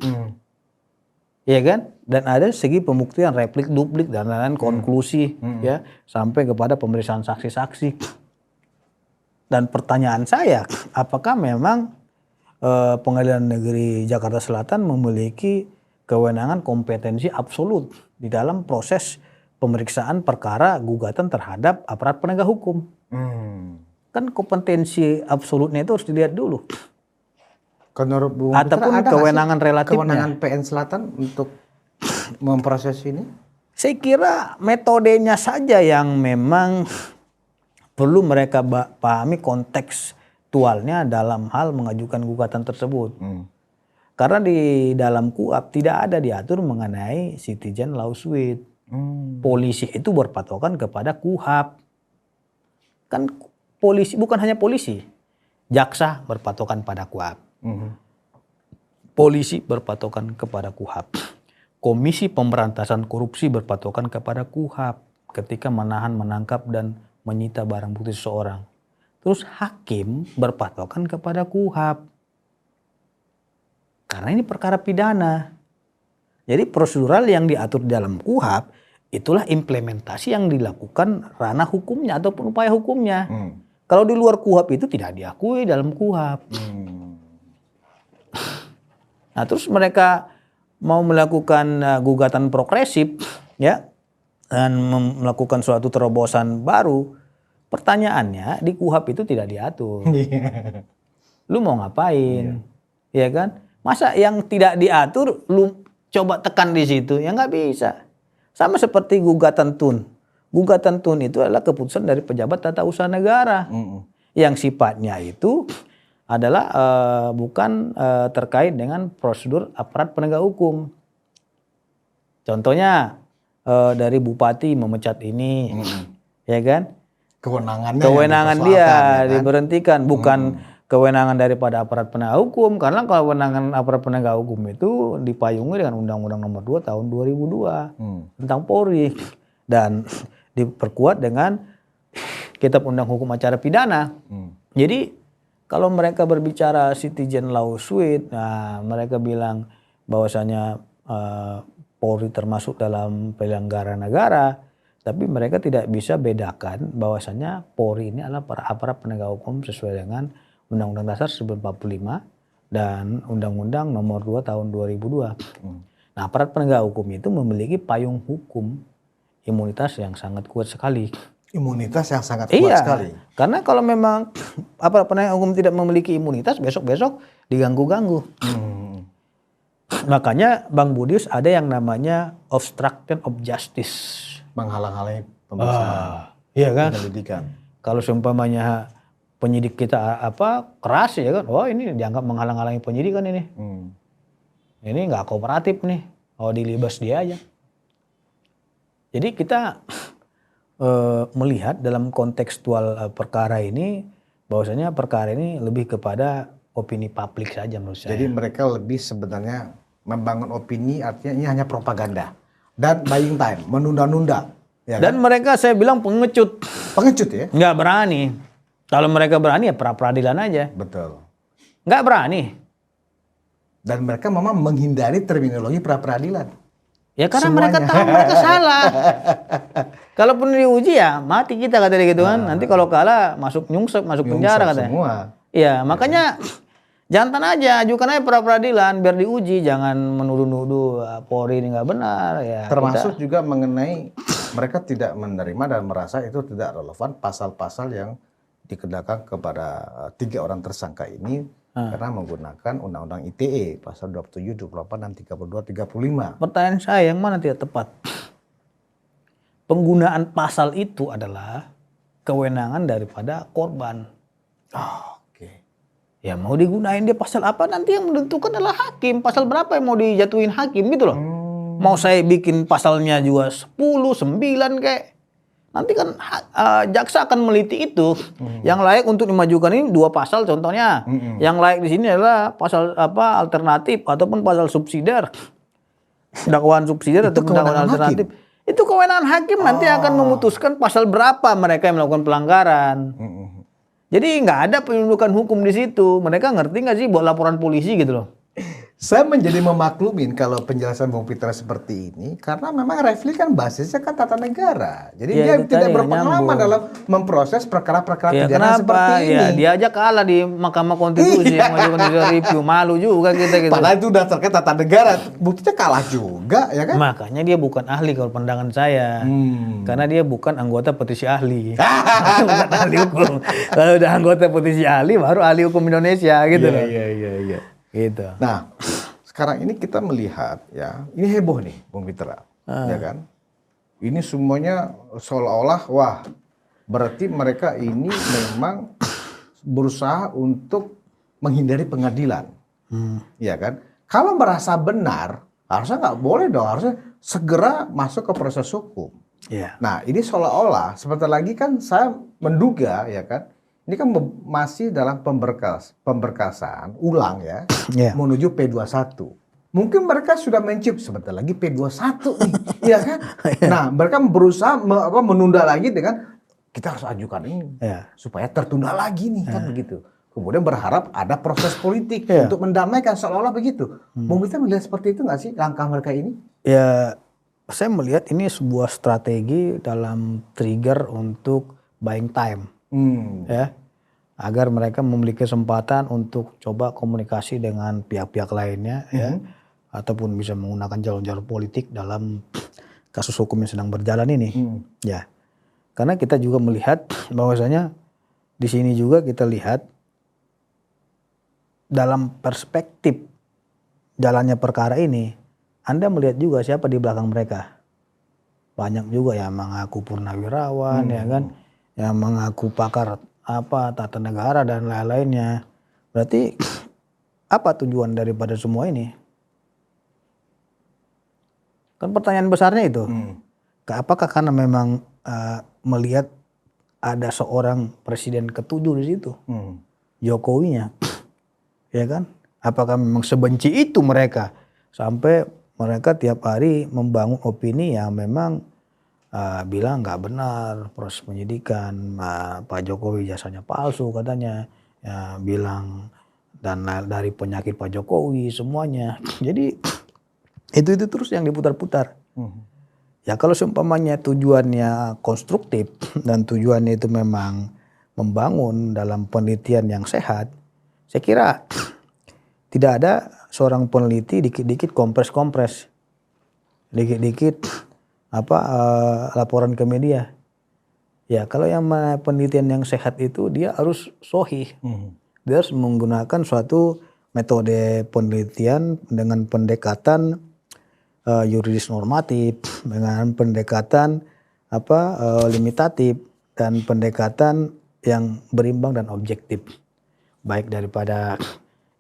Ya kan? Dan ada segi pembuktian replik, duplik dan lain-lain, konklusi ya sampai kepada pemeriksaan saksi-saksi. Dan pertanyaan saya, apakah memang Pengadilan Negeri Jakarta Selatan memiliki kewenangan kompetensi absolut di dalam proses pemeriksaan perkara gugatan terhadap aparat penegak hukum? Kan kompetensi absolutnya itu harus dilihat dulu. Menurut Bung ataupun Putra, ada kewenangan relatifnya. Kewenangan PN Selatan untuk memproses ini? Saya kira metodenya saja yang memang perlu mereka pahami kontekstualnya dalam hal mengajukan gugatan tersebut. Karena di dalam KUHP tidak ada diatur mengenai citizen lawsuit. Polisi itu berpatokan kepada KUHP. Kan polisi, bukan hanya polisi, jaksa berpatokan pada KUHP. Polisi berpatokan kepada KUHP. Komisi Pemberantasan Korupsi berpatokan kepada KUHP ketika menahan, menangkap dan menyita barang bukti seseorang. Terus hakim berpatokan kepada KUHP. Karena ini perkara pidana. Jadi prosedural yang diatur di dalam KUHP itulah implementasi yang dilakukan ranah hukumnya ataupun upaya hukumnya. Kalau di luar KUHP itu tidak diakui dalam KUHP. Nah, terus mereka mau melakukan gugatan progresif, ya, dan melakukan suatu terobosan baru. Pertanyaannya di KUHP itu tidak diatur. Lu mau ngapain, ya kan? Masa yang tidak diatur, lu coba tekan di situ, ya nggak bisa. Sama seperti gugatan TUN. Gugatan TUN itu adalah keputusan dari pejabat tata usaha negara, yang sifatnya itu adalah bukan terkait dengan prosedur aparat penegak hukum. Contohnya dari bupati memecat ini, ya kan? Kewenangan dia ya kan? Diberhentikan, bukan kewenangan daripada aparat penegak hukum. Karena kewenangan aparat penegak hukum itu dipayungi dengan Undang-Undang Nomor 2 Tahun 2002 tentang Polri dan diperkuat dengan Kitab Undang Hukum Acara Pidana. Jadi kalau mereka berbicara citizen lawsuit, nah mereka bilang bahwasanya Polri termasuk dalam penyelenggara negara. Tapi mereka tidak bisa bedakan bahwasannya Polri ini adalah para aparat penegak hukum sesuai dengan Undang-Undang Dasar 1945 dan Undang-Undang Nomor 2 Tahun 2002. Nah, aparat penegak hukum itu memiliki payung hukum imunitas yang sangat kuat sekali. Imunitas yang sangat kuat sekali. Karena kalau memang aparat penegak hukum tidak memiliki imunitas, besok-besok diganggu-ganggu. Makanya Bang Budius ada yang namanya obstruction of justice. Menghalang-halangi pemeriksaan. Iya kan? Penyelidikan. Kalau seumpamanya penyidik kita keras ya kan, wah ini dianggap menghalang-halangi penyidikan ini. Ini nggak kooperatif nih, dilibas dia aja. Jadi kita melihat dalam kontekstual perkara ini, bahwasanya perkara ini lebih kepada opini publik saja menurut saya. Jadi mereka lebih sebenarnya membangun opini, artinya ini hanya propaganda dan buying time, menunda-nunda. Ya Dan kan? mereka saya bilang pengecut. Pengecut ya? Nggak berani. Kalau mereka berani ya pra-peradilan aja. Betul. Nggak berani. Dan mereka memang menghindari terminologi pra-peradilan. Ya karena Semuanya. mereka tahu mereka salah. Kalaupun diuji ya mati kita katanya gitu kan. Nanti kalau kalah masuk nyungsep, masuk penjara katanya. Semua. Iya, makanya jantan aja, ajukan aja pra-peradilan biar diuji, jangan menuduh-nuduh Polri ini nggak benar ya. Termasuk juga mengenai mereka tidak menerima dan merasa itu tidak relevan pasal-pasal yang dikenakan kepada 3 orang tersangka ini karena menggunakan Undang-Undang ITE pasal 27, 28 dan 32, 35. Pertanyaan saya yang mana tidak tepat? Penggunaan pasal itu adalah kewenangan daripada korban. Oke. Ya mau digunain dia pasal apa nanti yang menentukan adalah hakim. Pasal berapa yang mau dijatuhin hakim gitu loh. Mau saya bikin pasalnya juga 10, 9 kayak. Nanti kan jaksa akan meliti itu. Yang layak untuk dimajukan ini 2 pasal contohnya. Yang layak di sini adalah pasal alternatif ataupun pasal subsidiar. Dakwaan subsidiar ataupun dakwaan alternatif. Itu kewenangan hakim nanti akan memutuskan pasal berapa mereka yang melakukan pelanggaran. Jadi nggak ada penundukan hukum di situ. Mereka ngerti nggak sih buat laporan polisi gitu loh? Saya menjadi memaklumin kalau penjelasan Bung Pitra seperti ini karena memang Refli kan basisnya kan tata negara. Jadi Ya, dia itu tidak tadi, berpengalaman nyambung. dalam memproses perkara-perkara Ya pidana seperti kenapa? ini. Ya dia aja kalah di Mahkamah Konstitusi yang mengajukan judicial review. Malu juga kita gitu. Padahal itu udah terkait tata negara, buktinya kalah juga ya kan? Makanya dia bukan ahli kalau pandangan saya. Karena dia bukan anggota petisi ahli. Bukan ahli hukum. Kalau udah anggota petisi ahli baru ahli hukum Indonesia gitu loh. Iya. Gitu. Nah, sekarang ini kita melihat ya, ini heboh nih Bung Pitra, ya kan? Ini semuanya seolah-olah wah, berarti mereka ini memang berusaha untuk menghindari pengadilan, ya kan? Kalau merasa benar, harusnya nggak boleh dong, harusnya segera masuk ke proses hukum. Iya. Nah, ini seolah-olah sebentar lagi kan saya menduga ya kan, ini kan masih dalam pemberkasan ulang ya, Iya. menuju P21. Mungkin mereka sudah mencium sebentar lagi P21 nih, ya kan? Nah, mereka berusaha menunda lagi dengan kita harus ajukan ini Iya. supaya tertunda lagi nih kan begitu. Kemudian berharap ada proses politik Iya. untuk mendamaikan seolah-olah begitu. Bung Vita melihat seperti itu nggak sih langkah mereka ini? Ya, saya melihat ini sebuah strategi dalam trigger untuk buying time. Ya, agar mereka memiliki kesempatan untuk coba komunikasi dengan pihak-pihak lainnya ya, ataupun bisa menggunakan jalur-jalur politik dalam kasus hukum yang sedang berjalan ini. Ya, karena kita juga melihat bahwasanya di sini juga kita lihat dalam perspektif jalannya perkara ini, Anda melihat juga siapa di belakang mereka. Banyak juga yang mengaku purnawirawan ya kan, yang mengaku pakar tata negara dan lain-lainnya. Berarti apa tujuan daripada semua ini? Kan pertanyaan besarnya itu. Apakah karena memang melihat ada seorang presiden ketujuh di situ, Jokowinya, ya kan? Apakah memang sebenci itu mereka sampai mereka tiap hari membangun opini yang memang bilang nggak benar proses penyidikan, Pak Jokowi jasanya palsu katanya, ya, bilang dan dari penyakit Pak Jokowi semuanya. Jadi itu terus yang diputar-putar. Ya kalau seumpamanya tujuannya konstruktif dan tujuannya itu memang membangun dalam penelitian yang sehat, saya kira tidak ada seorang peneliti dikit-dikit kompres-kompres, dikit-dikit laporan ke media. Ya kalau yang penelitian yang sehat itu dia harus sahih, dia harus menggunakan suatu metode penelitian dengan pendekatan yuridis normatif, dengan pendekatan limitatif dan pendekatan yang berimbang dan objektif, baik daripada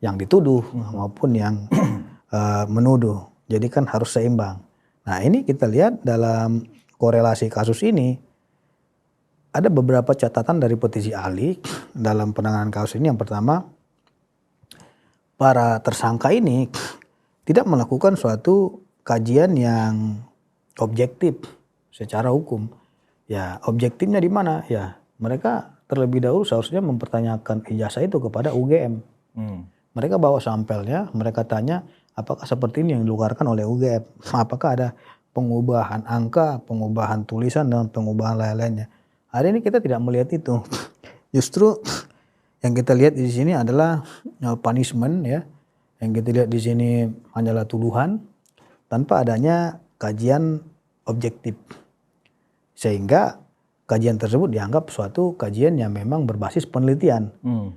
yang dituduh maupun yang menuduh. Jadi kan harus seimbang. Nah ini kita lihat dalam korelasi kasus ini ada beberapa catatan dari petisi ahli dalam penanganan kasus ini. Yang pertama, para tersangka ini tidak melakukan suatu kajian yang objektif secara hukum. Ya, objektifnya di mana? Ya, mereka terlebih dahulu seharusnya mempertanyakan ijazah itu kepada UGM. Mereka bawa sampelnya, mereka tanya apakah seperti ini yang dikeluarkan oleh UGM? Apakah ada pengubahan angka, pengubahan tulisan dan pengubahan lain-lainnya? Hari ini kita tidak melihat itu. Justru yang kita lihat di sini adalah punishment ya. Yang kita lihat di sini hanyalah tuduhan tanpa adanya kajian objektif. Sehingga kajian tersebut dianggap suatu kajian yang memang berbasis penelitian.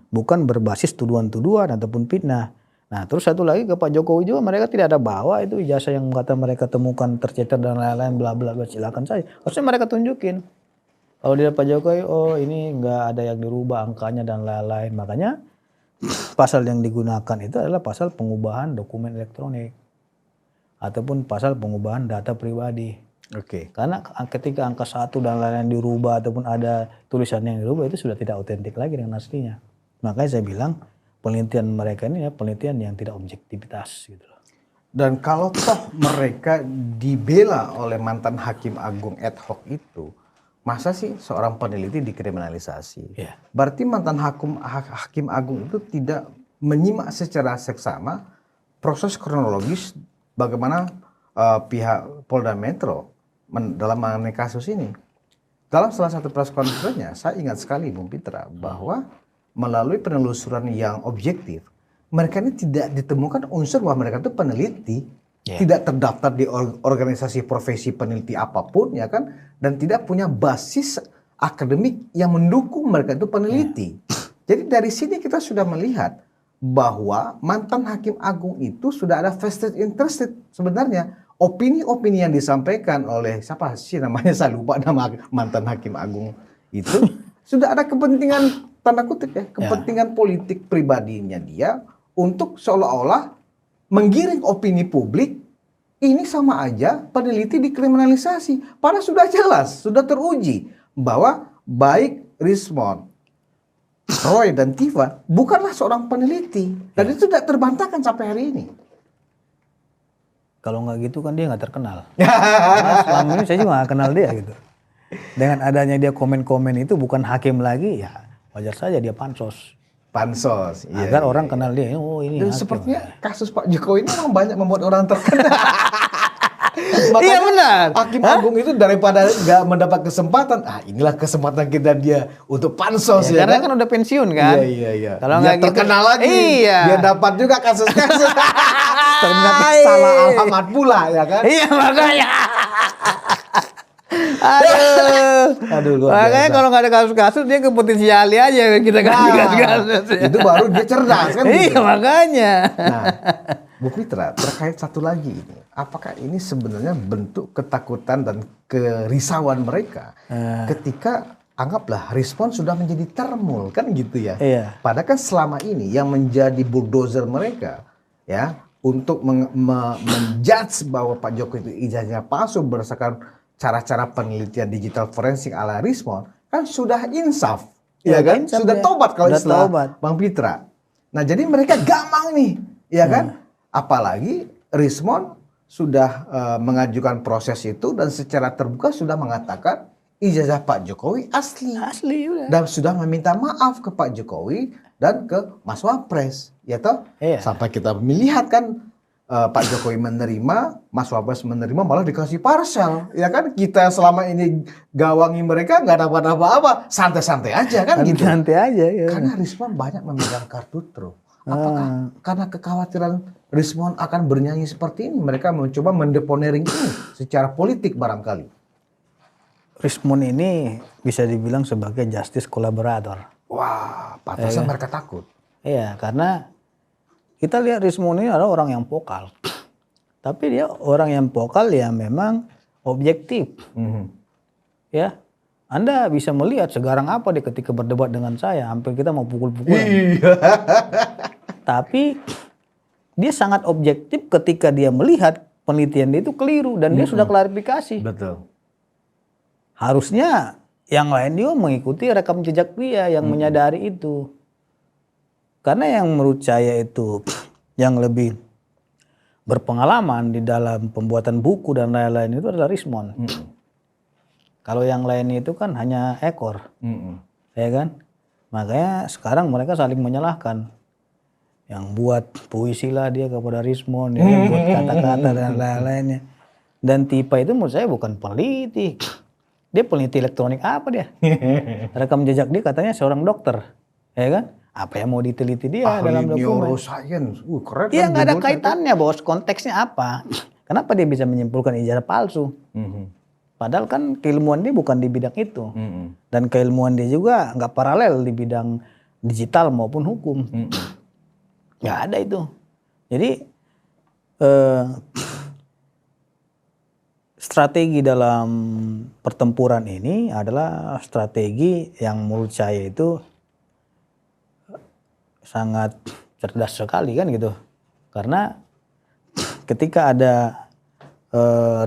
Bukan berbasis tuduhan-tuduhan ataupun fitnah. Nah terus satu lagi ke Pak Jokowi juga mereka tidak ada bawa itu ijazah yang kata mereka temukan tercecer dan lain-lain bla bla bla, silakan saja. Harusnya mereka tunjukin. Kalau dia Pak Jokowi, oh ini nggak ada yang dirubah angkanya dan lain-lain. Makanya pasal yang digunakan itu adalah pasal pengubahan dokumen elektronik. Ataupun pasal pengubahan data pribadi. Karena ketika angka 1 dan lain-lain dirubah ataupun ada tulisan yang dirubah itu sudah tidak otentik lagi dengan aslinya. Makanya saya bilang penelitian mereka ini ya penelitian yang tidak objektivitas gitu loh. Dan kalau toh mereka dibela oleh mantan hakim agung ad hoc itu, masa sih seorang peneliti dikriminalisasi? Berarti mantan hakim agung itu tidak menyimak secara seksama proses kronologis bagaimana pihak Polda Metro dalam mengenai kasus ini. Dalam salah satu press conference-nya, saya ingat sekali Bung Pitra bahwa melalui penelusuran yang objektif, mereka ini tidak ditemukan unsur bahwa mereka itu peneliti, tidak terdaftar di organisasi profesi peneliti apapun, ya kan, dan tidak punya basis akademik yang mendukung mereka itu peneliti. Jadi dari sini kita sudah melihat bahwa mantan hakim agung itu sudah ada vested interest sebenarnya. Opini-opini yang disampaikan oleh siapa sih namanya, saya lupa nama mantan hakim agung itu, sudah ada kepentingan tanda kutip ya, kepentingan politik pribadinya dia untuk seolah-olah menggiring opini publik. Ini sama aja peneliti dikriminalisasi. Padahal sudah jelas, sudah teruji bahwa baik Rismond, Roy dan Tifa bukanlah seorang peneliti. Dan itu tidak terbantahkan sampai hari ini. Kalau nggak gitu kan dia nggak terkenal. Nah, selama ini saya juga nggak kenal dia gitu. Dengan adanya dia komen-komen itu bukan hakim lagi, ya wajar saja dia pansos. Agar orang kenal dia, oh ini dan hakim. Sepertinya kasus Pak Jokowi ini memang banyak membuat orang terkenal. Makanya iya benar. Hakim agung itu daripada nggak mendapat kesempatan, inilah kesempatan kita dia untuk pansos ya, karena kan? kan udah pensiun kan. Iya. Kalau dia nggak terkenal gitu, lagi, iya. dia dapat juga kasus-kasus. Ternyata salah alamat pula ya kan? Iya makanya. Aduh, luar makanya biasa. kalau nggak ada kasus-kasus dia ke petisi ahli aja kita kasih kasus. Itu baru dia cerdas kan? Iya gitu. makanya. Nah, Bu Fitra, terkait satu lagi ini, apakah ini sebenarnya bentuk ketakutan dan kerisauan mereka ketika anggaplah respon sudah menjadi termul kan gitu ya? Iya. Padahal kan selama ini yang menjadi bulldozer mereka ya untuk menjudge bahwa Pak Jokowi itu ijazahnya palsu berdasarkan cara-cara penelitian digital forensik ala Rismond kan sudah insaf, ya kan? Insaf Sudah ya. tobat kalau Sudah istilah tobat. Bang Pitra. Nah jadi mereka gampang nih, ya kan? Apalagi Rismond sudah mengajukan proses itu dan secara terbuka sudah mengatakan ijazah Pak Jokowi asli. Asli udah. Dan sudah meminta maaf ke Pak Jokowi dan ke Mas Wapres, ya toh? Iya. Sampai kita melihat kan Pak Jokowi menerima, Mas Wapres menerima, malah dikasih parsel. Ya kan, kita selama ini gawangi mereka nggak dapat apa-apa, santai-santai aja kan gitu. Santai aja ya. Karena Rizwan banyak memegang kartu truf. Apakah karena kekhawatiran Rizwan akan bernyanyi seperti ini, mereka mencoba mendeponering ini secara politik barangkali? Rismon ini bisa dibilang sebagai justice collaborator. Wah, pantasnya mereka takut. Iya, karena kita lihat Rismon ini adalah orang yang vokal. Tapi dia orang yang vokal ya memang objektif. Ya, Anda bisa melihat segarang apa dia ketika berdebat dengan saya, hampir kita mau pukul-pukulan. Iya. Tapi dia sangat objektif ketika dia melihat penelitian dia itu keliru dan dia sudah klarifikasi. Betul. Harusnya yang lain juga mengikuti rekam jejak dia yang menyadari itu. Karena yang menurut saya itu yang lebih berpengalaman di dalam pembuatan buku dan lain-lain itu adalah Rismon. Kalau yang lain itu kan hanya ekor, ya kan? Makanya sekarang mereka saling menyalahkan. Yang buat puisi lah dia kepada Rismon, yang buat kata-kata dan lain-lainnya. Dan Tipa itu menurut saya bukan peneliti. Dia peneliti elektronik apa dia? Rekam jejak dia katanya seorang dokter, ya kan? Apa yang mau diteliti dia dalam dokumen? Neuroscience, keren. Iya nggak ada kaitannya bos, konteksnya apa? Kenapa dia bisa menyimpulkan ijazah palsu? Padahal kan keilmuan dia bukan di bidang itu, dan keilmuan dia juga nggak paralel di bidang digital maupun hukum. Nggak ada itu. Jadi strategi dalam pertempuran ini adalah strategi yang menurut saya itu sangat cerdas sekali kan gitu. Karena ketika ada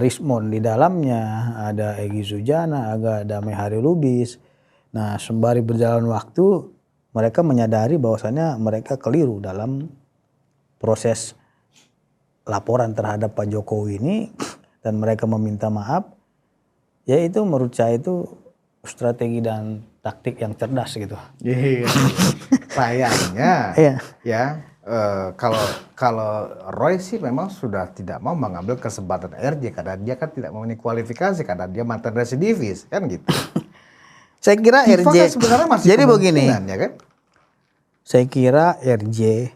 Rismon di dalamnya, ada Egy Sujana, ada Mehari Lubis. Nah, sembari berjalan waktu, mereka menyadari bahwasannya mereka keliru dalam proses laporan terhadap Pak Jokowi ini dan mereka meminta maaf. Ya itu menurut saya itu strategi dan taktik yang cerdas gitu. Iya. Sayangnya ya kalau Roy sih memang sudah tidak mau mengambil kesempatan RJ karena dia kan tidak memenuhi kualifikasi karena dia mantan residivis kan gitu. Saya kira Tifa RJ kan sebenarnya masih jadi begini. Ya kan? Saya kira RJ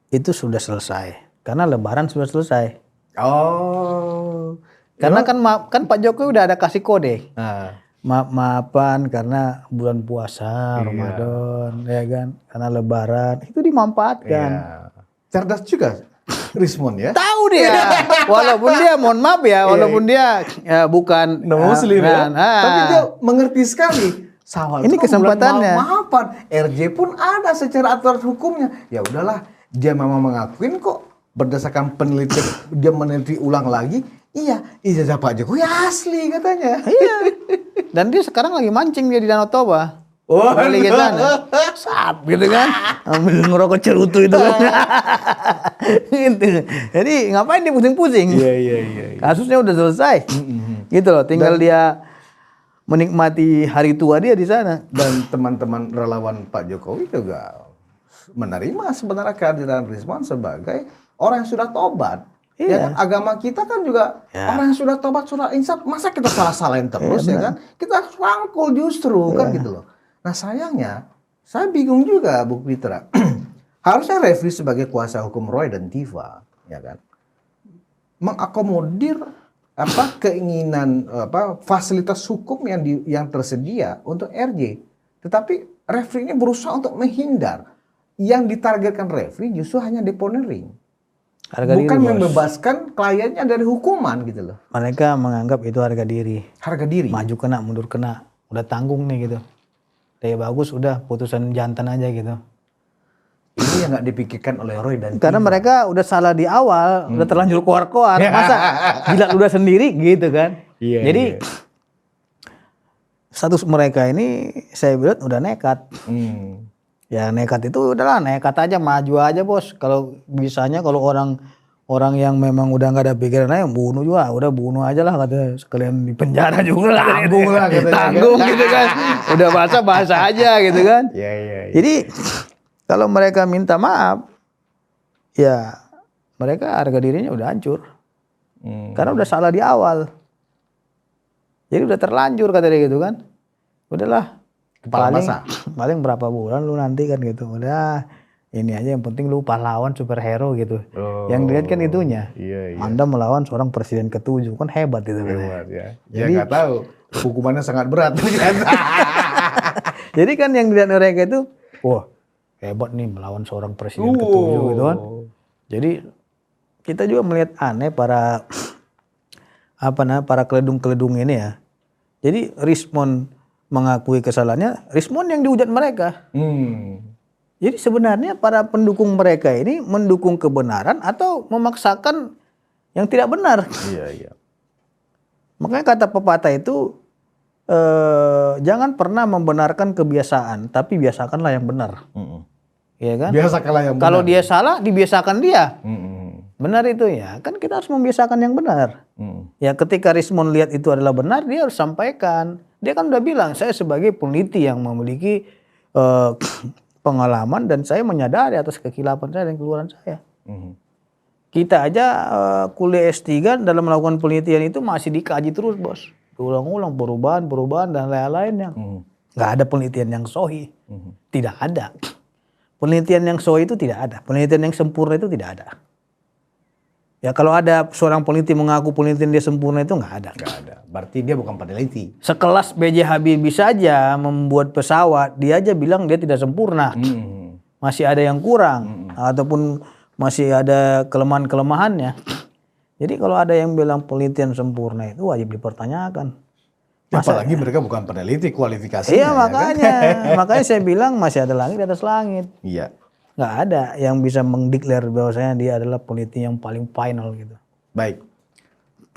itu sudah selesai karena Lebaran sudah selesai. Oh. Karena kan Pak Jokowi udah ada kasih kode. Nah. Maaf-maafan karena bulan puasa, Ramadan, ya kan? Karena Lebaran, itu dimanfaatkan. Iya. Cerdas juga Rismon ya. Tahu dia, walaupun dia mohon maaf ya, walaupun dia ya, bukan Muslim ya. Tapi dia mengerti sekali. Sawal ini kesempatannya. Maafan, RJ pun ada secara aturan hukumnya. Ya udahlah, dia memang mengakuin kok berdasarkan penelitian dia meneliti ulang lagi. Iya, ijazah Pak Jokowi asli katanya. Iya. Dan dia sekarang lagi mancing dia di Danau Toba. Oh, lagi ke sana. Sap gitu kan. Ambil ngerokok cerutu itu kan. Gitu. Jadi ngapain dia pusing-pusing? Iya. Kasusnya udah selesai. Gitu loh, tinggal dia menikmati hari tua dia di sana. Dan teman-teman relawan Pak Jokowi juga menerima sebenarnya kehadiran Rismon sebagai orang yang sudah tobat. Iya. Ya kan? Agama kita kan juga orang yang sudah tobat, sudah insaf, masa kita salah-salahin terus ya kan? Kita harus rangkul justru kan gitu loh. Nah sayangnya, saya bingung juga Bu Fitra. Harusnya Refli sebagai kuasa hukum Roy dan Tifa, ya kan, mengakomodir keinginan fasilitas hukum yang tersedia untuk RJ. Tetapi Refli ini berusaha untuk menghindar. Yang ditargetkan Refli justru hanya deponering. Harga bukan diri, membebaskan kliennya dari hukuman gitu loh. Mereka menganggap itu harga diri. Harga diri. Maju kena, mundur kena. Udah tanggung nih gitu. Udah bagus, udah putusan jantan aja gitu. Ini yang nggak dipikirkan oleh Roy dan karena Tifa. mereka udah salah di awal, udah terlanjur koar-koar. Masa jilat udah sendiri gitu kan. Iya, jadi status mereka ini saya bilang udah nekat. Ya nekat itu udahlah, nekat aja, maju aja bos. Kalau bisanya kalau orang yang memang udah nggak ada pikiran lain bunuh juga, udah bunuh aja lah katanya, sekalian di penjara juga lah. Tanggung lah katanya. Tanggung gitu kan. Udah bahasa aja gitu kan. Iya. Jadi kalau mereka minta maaf, ya mereka harga dirinya udah hancur. Karena udah salah di awal. Jadi udah terlanjur kata dia gitu kan. Udahlah. Kepala basah. Paling berapa bulan lu nanti kan gitu. Udah ini aja yang penting lu pahlawan superhero gitu. Yang dilihat kan itunya. Iya. Anda melawan seorang presiden ke-7 kan hebat itu. Hebat ya. Jadi nggak tahu hukumannya sangat berat. Jadi kan yang dilihat mereka itu, wah hebat nih melawan seorang presiden ke-7 gitu kan. Jadi kita juga melihat aneh para keledung-keledung ini ya. Jadi respon mengakui kesalahannya, respon yang dihujat mereka. Jadi sebenarnya para pendukung mereka ini mendukung kebenaran atau memaksakan yang tidak benar. Iya. Makanya kata pepatah itu jangan pernah membenarkan kebiasaan, tapi biasakanlah yang benar. Iya kan? Biasakanlah yang benar. Kalau dia salah, dibiasakan dia. Benar itu ya. Kan kita harus membiasakan yang benar. Ya ketika Rismon lihat itu adalah benar, dia harus sampaikan. Dia kan udah bilang, saya sebagai peneliti yang memiliki pengalaman dan saya menyadari atas kekilapan saya dan keluaran saya. Kita aja kuliah S3 dalam melakukan penelitian itu masih dikaji terus bos. Ulang-ulang perubahan dan lain-lainnya. Nggak ada penelitian yang sahih. Tidak ada. Penelitian yang sahih itu tidak ada. Penelitian yang sempurna itu tidak ada. Ya kalau ada seorang peneliti mengaku penelitian dia sempurna itu nggak ada. Nggak ada. Berarti dia bukan peneliti. Sekelas B.J. Habibie saja membuat pesawat, dia aja bilang dia tidak sempurna. Masih ada yang kurang. Ataupun masih ada kelemahan-kelemahannya. Jadi kalau ada yang bilang penelitian sempurna itu wajib dipertanyakan. Apalagi mereka bukan peneliti kualifikasinya. Iya makanya. Makanya saya bilang masih ada langit di atas langit. Iya. Nggak ada yang bisa mendeklar bahwasanya dia adalah peneliti yang paling final gitu. Baik.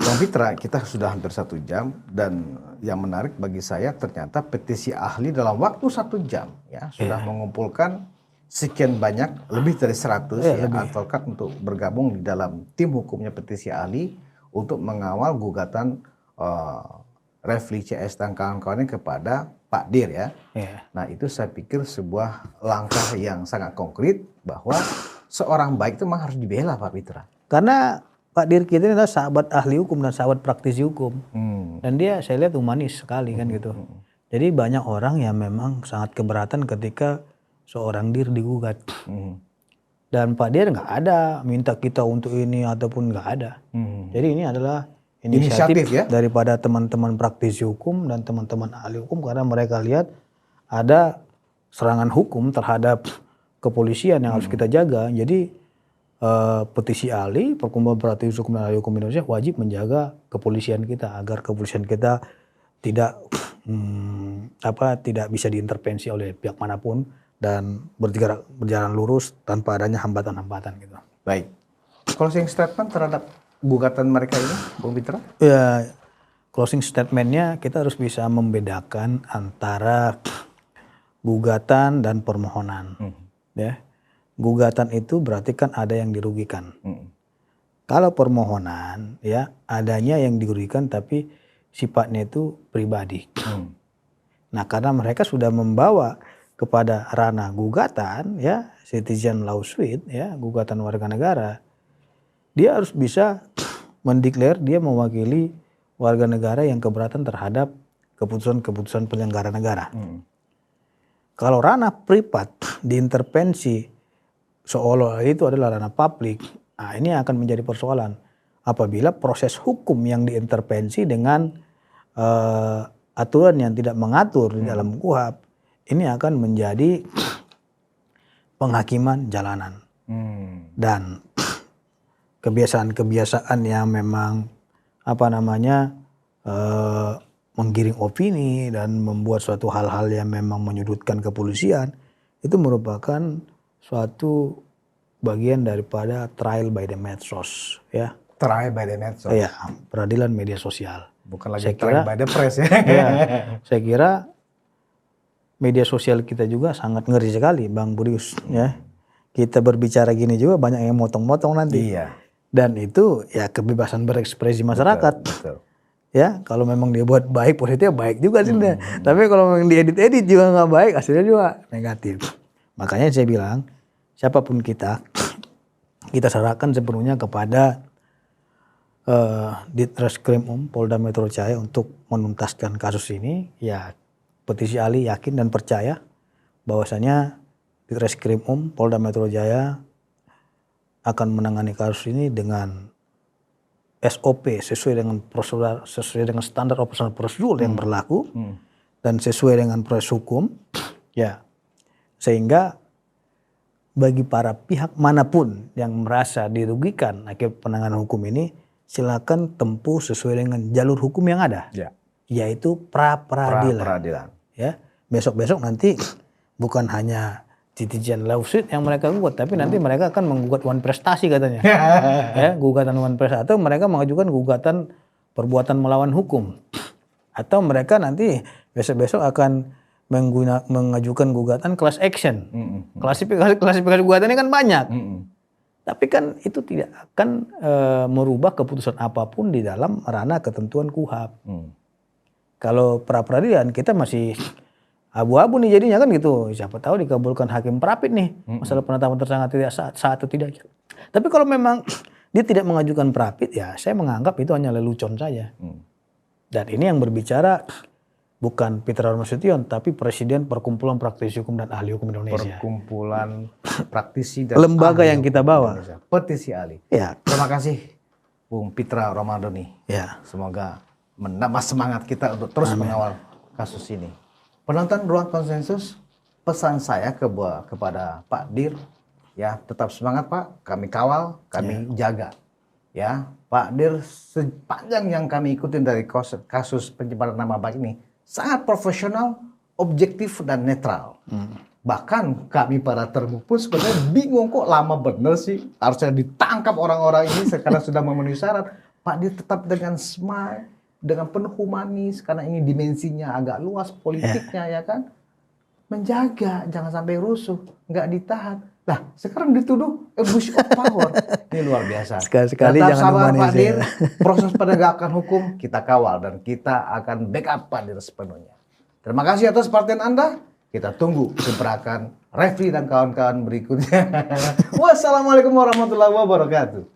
Bang Fitra, kita sudah hampir 1 jam dan yang menarik bagi saya ternyata petisi ahli dalam waktu 1 jam ya sudah mengumpulkan sekian banyak, lebih dari 100 advokat untuk bergabung di dalam tim hukumnya petisi ahli untuk mengawal gugatan Refli CS dan kawan-kawannya kepada Pak Dir ya. Nah itu saya pikir sebuah langkah yang sangat konkret bahwa seorang baik itu memang harus dibela Pak Fitra. Karena Pak Dir kita ini adalah sahabat ahli hukum dan sahabat praktisi hukum. Dan dia saya lihat humanis sekali kan gitu. Jadi banyak orang yang memang sangat keberatan ketika seorang Dir digugat. Dan Pak Dir nggak ada minta kita untuk ini ataupun nggak ada. Jadi ini adalah inisiatif ya? Daripada teman-teman praktisi hukum dan teman-teman ahli hukum karena mereka lihat ada serangan hukum terhadap kepolisian yang harus kita jaga. Jadi petisi ahli, perkumpulan praktisi hukum dan ahli hukum Indonesia wajib menjaga kepolisian kita agar kepolisian kita tidak tidak bisa diintervensi oleh pihak manapun dan berjalan lurus tanpa adanya hambatan-hambatan gitu. Baik. Closing statement terhadap gugatan mereka ini, Bung Fitra? Ya, closing statementnya kita harus bisa membedakan antara gugatan dan permohonan. Ya, gugatan itu berarti kan ada yang dirugikan. Kalau permohonan, ya adanya yang dirugikan tapi sifatnya itu pribadi. Nah, karena mereka sudah membawa kepada ranah gugatan, ya citizen lawsuit, ya gugatan warga negara. Dia harus bisa mendeklar dia mewakili warga negara yang keberatan terhadap keputusan-keputusan penyelenggara negara. Kalau ranah privat diintervensi seolah itu adalah ranah publik, nah ini akan menjadi persoalan. Apabila proses hukum yang diintervensi dengan aturan yang tidak mengatur di dalam KUHP, ini akan menjadi penghakiman jalanan. Dan kebiasaan-kebiasaan yang memang menggiring opini dan membuat suatu hal-hal yang memang menyudutkan kepolisian itu merupakan suatu bagian daripada trial by the medsos, ya. Trial by the medsos. Ya, peradilan media sosial. Bukan lagi trial by the press ya. Ya. Saya kira media sosial kita juga sangat ngeri sekali, Bang Budius, ya. Kita berbicara gini juga banyak yang motong-motong nanti. Iya. Dan itu ya kebebasan berekspresi masyarakat. Betul. Ya, kalau memang dia buat baik, positif baik juga sih. Tapi kalau memang diedit-edit juga nggak baik, hasilnya juga negatif. Makanya saya bilang, siapapun kita, kita serahkan sepenuhnya kepada Ditreskrim Polda Metro Jaya untuk menuntaskan kasus ini. Ya, petisi ahli yakin dan percaya bahwasanya Ditreskrim Polda Metro Jaya akan menangani kasus ini dengan SOP sesuai dengan prosedur, sesuai dengan standar operasional prosedur yang berlaku dan sesuai dengan proses hukum. Ya, sehingga bagi para pihak manapun yang merasa dirugikan akibat penanganan hukum ini, silakan tempuh sesuai dengan jalur hukum yang ada, yaitu pra-peradilan. Ya, besok-besok nanti bukan hanya citizen lawsuit yang mereka gugat, tapi nanti mereka akan menggugat wan prestasi katanya. Ya, gugatan wan prestasi, atau mereka mengajukan gugatan perbuatan melawan hukum, atau mereka nanti besok-besok akan mengajukan gugatan class action. Klasifikasi gugatannya kan banyak. Tapi kan itu tidak akan merubah keputusan apapun di dalam ranah ketentuan KUHAP. Kalau pra-peradilan kita masih abu-abu nih jadinya kan gitu. Siapa tahu dikabulkan hakim Prapit nih. Masalah penetapan tersangka tidak sah atau tidak. Tapi kalau memang dia tidak mengajukan Prapit, ya saya menganggap itu hanya lelucon saja. Dan ini yang berbicara bukan Peter Nasution, tapi Presiden Perkumpulan Praktisi Hukum dan Ahli Hukum Indonesia. Perkumpulan praktisi dan lembaga yang kita bawa. Indonesia. Petisi ahli. Ya. Terima kasih Bung Pitra Ramadhani. Ya. Semoga menambah semangat kita untuk terus mengawal kasus ini. Penonton Ruang Konsensus, pesan saya kepada Pak Dir, ya tetap semangat Pak, kami kawal, kami jaga. Ya, Pak Dir, sepanjang yang kami ikutin dari kasus pencemaran nama baik ini, sangat profesional, objektif, dan netral. Bahkan kami para termu pun sebenarnya bingung kok lama bener sih. Harusnya ditangkap orang-orang ini sekarang sudah memenuhi syarat. Pak Dir tetap dengan smile, dengan penuh humanis, karena ini dimensinya agak luas politiknya ya kan. Menjaga, jangan sampai rusuh, nggak ditahan. Lah, sekarang dituduh abuse of power. Ini luar biasa. Sekali-sekali tetap jangan sabar humanis, Pak Dir. ya. Proses penegakan hukum kita kawal dan kita akan backup Pak Dir sepenuhnya. Terima kasih atas perhatian Anda. Kita tunggu gebrakan Refli dan kawan-kawan berikutnya. Wassalamualaikum warahmatullahi wabarakatuh.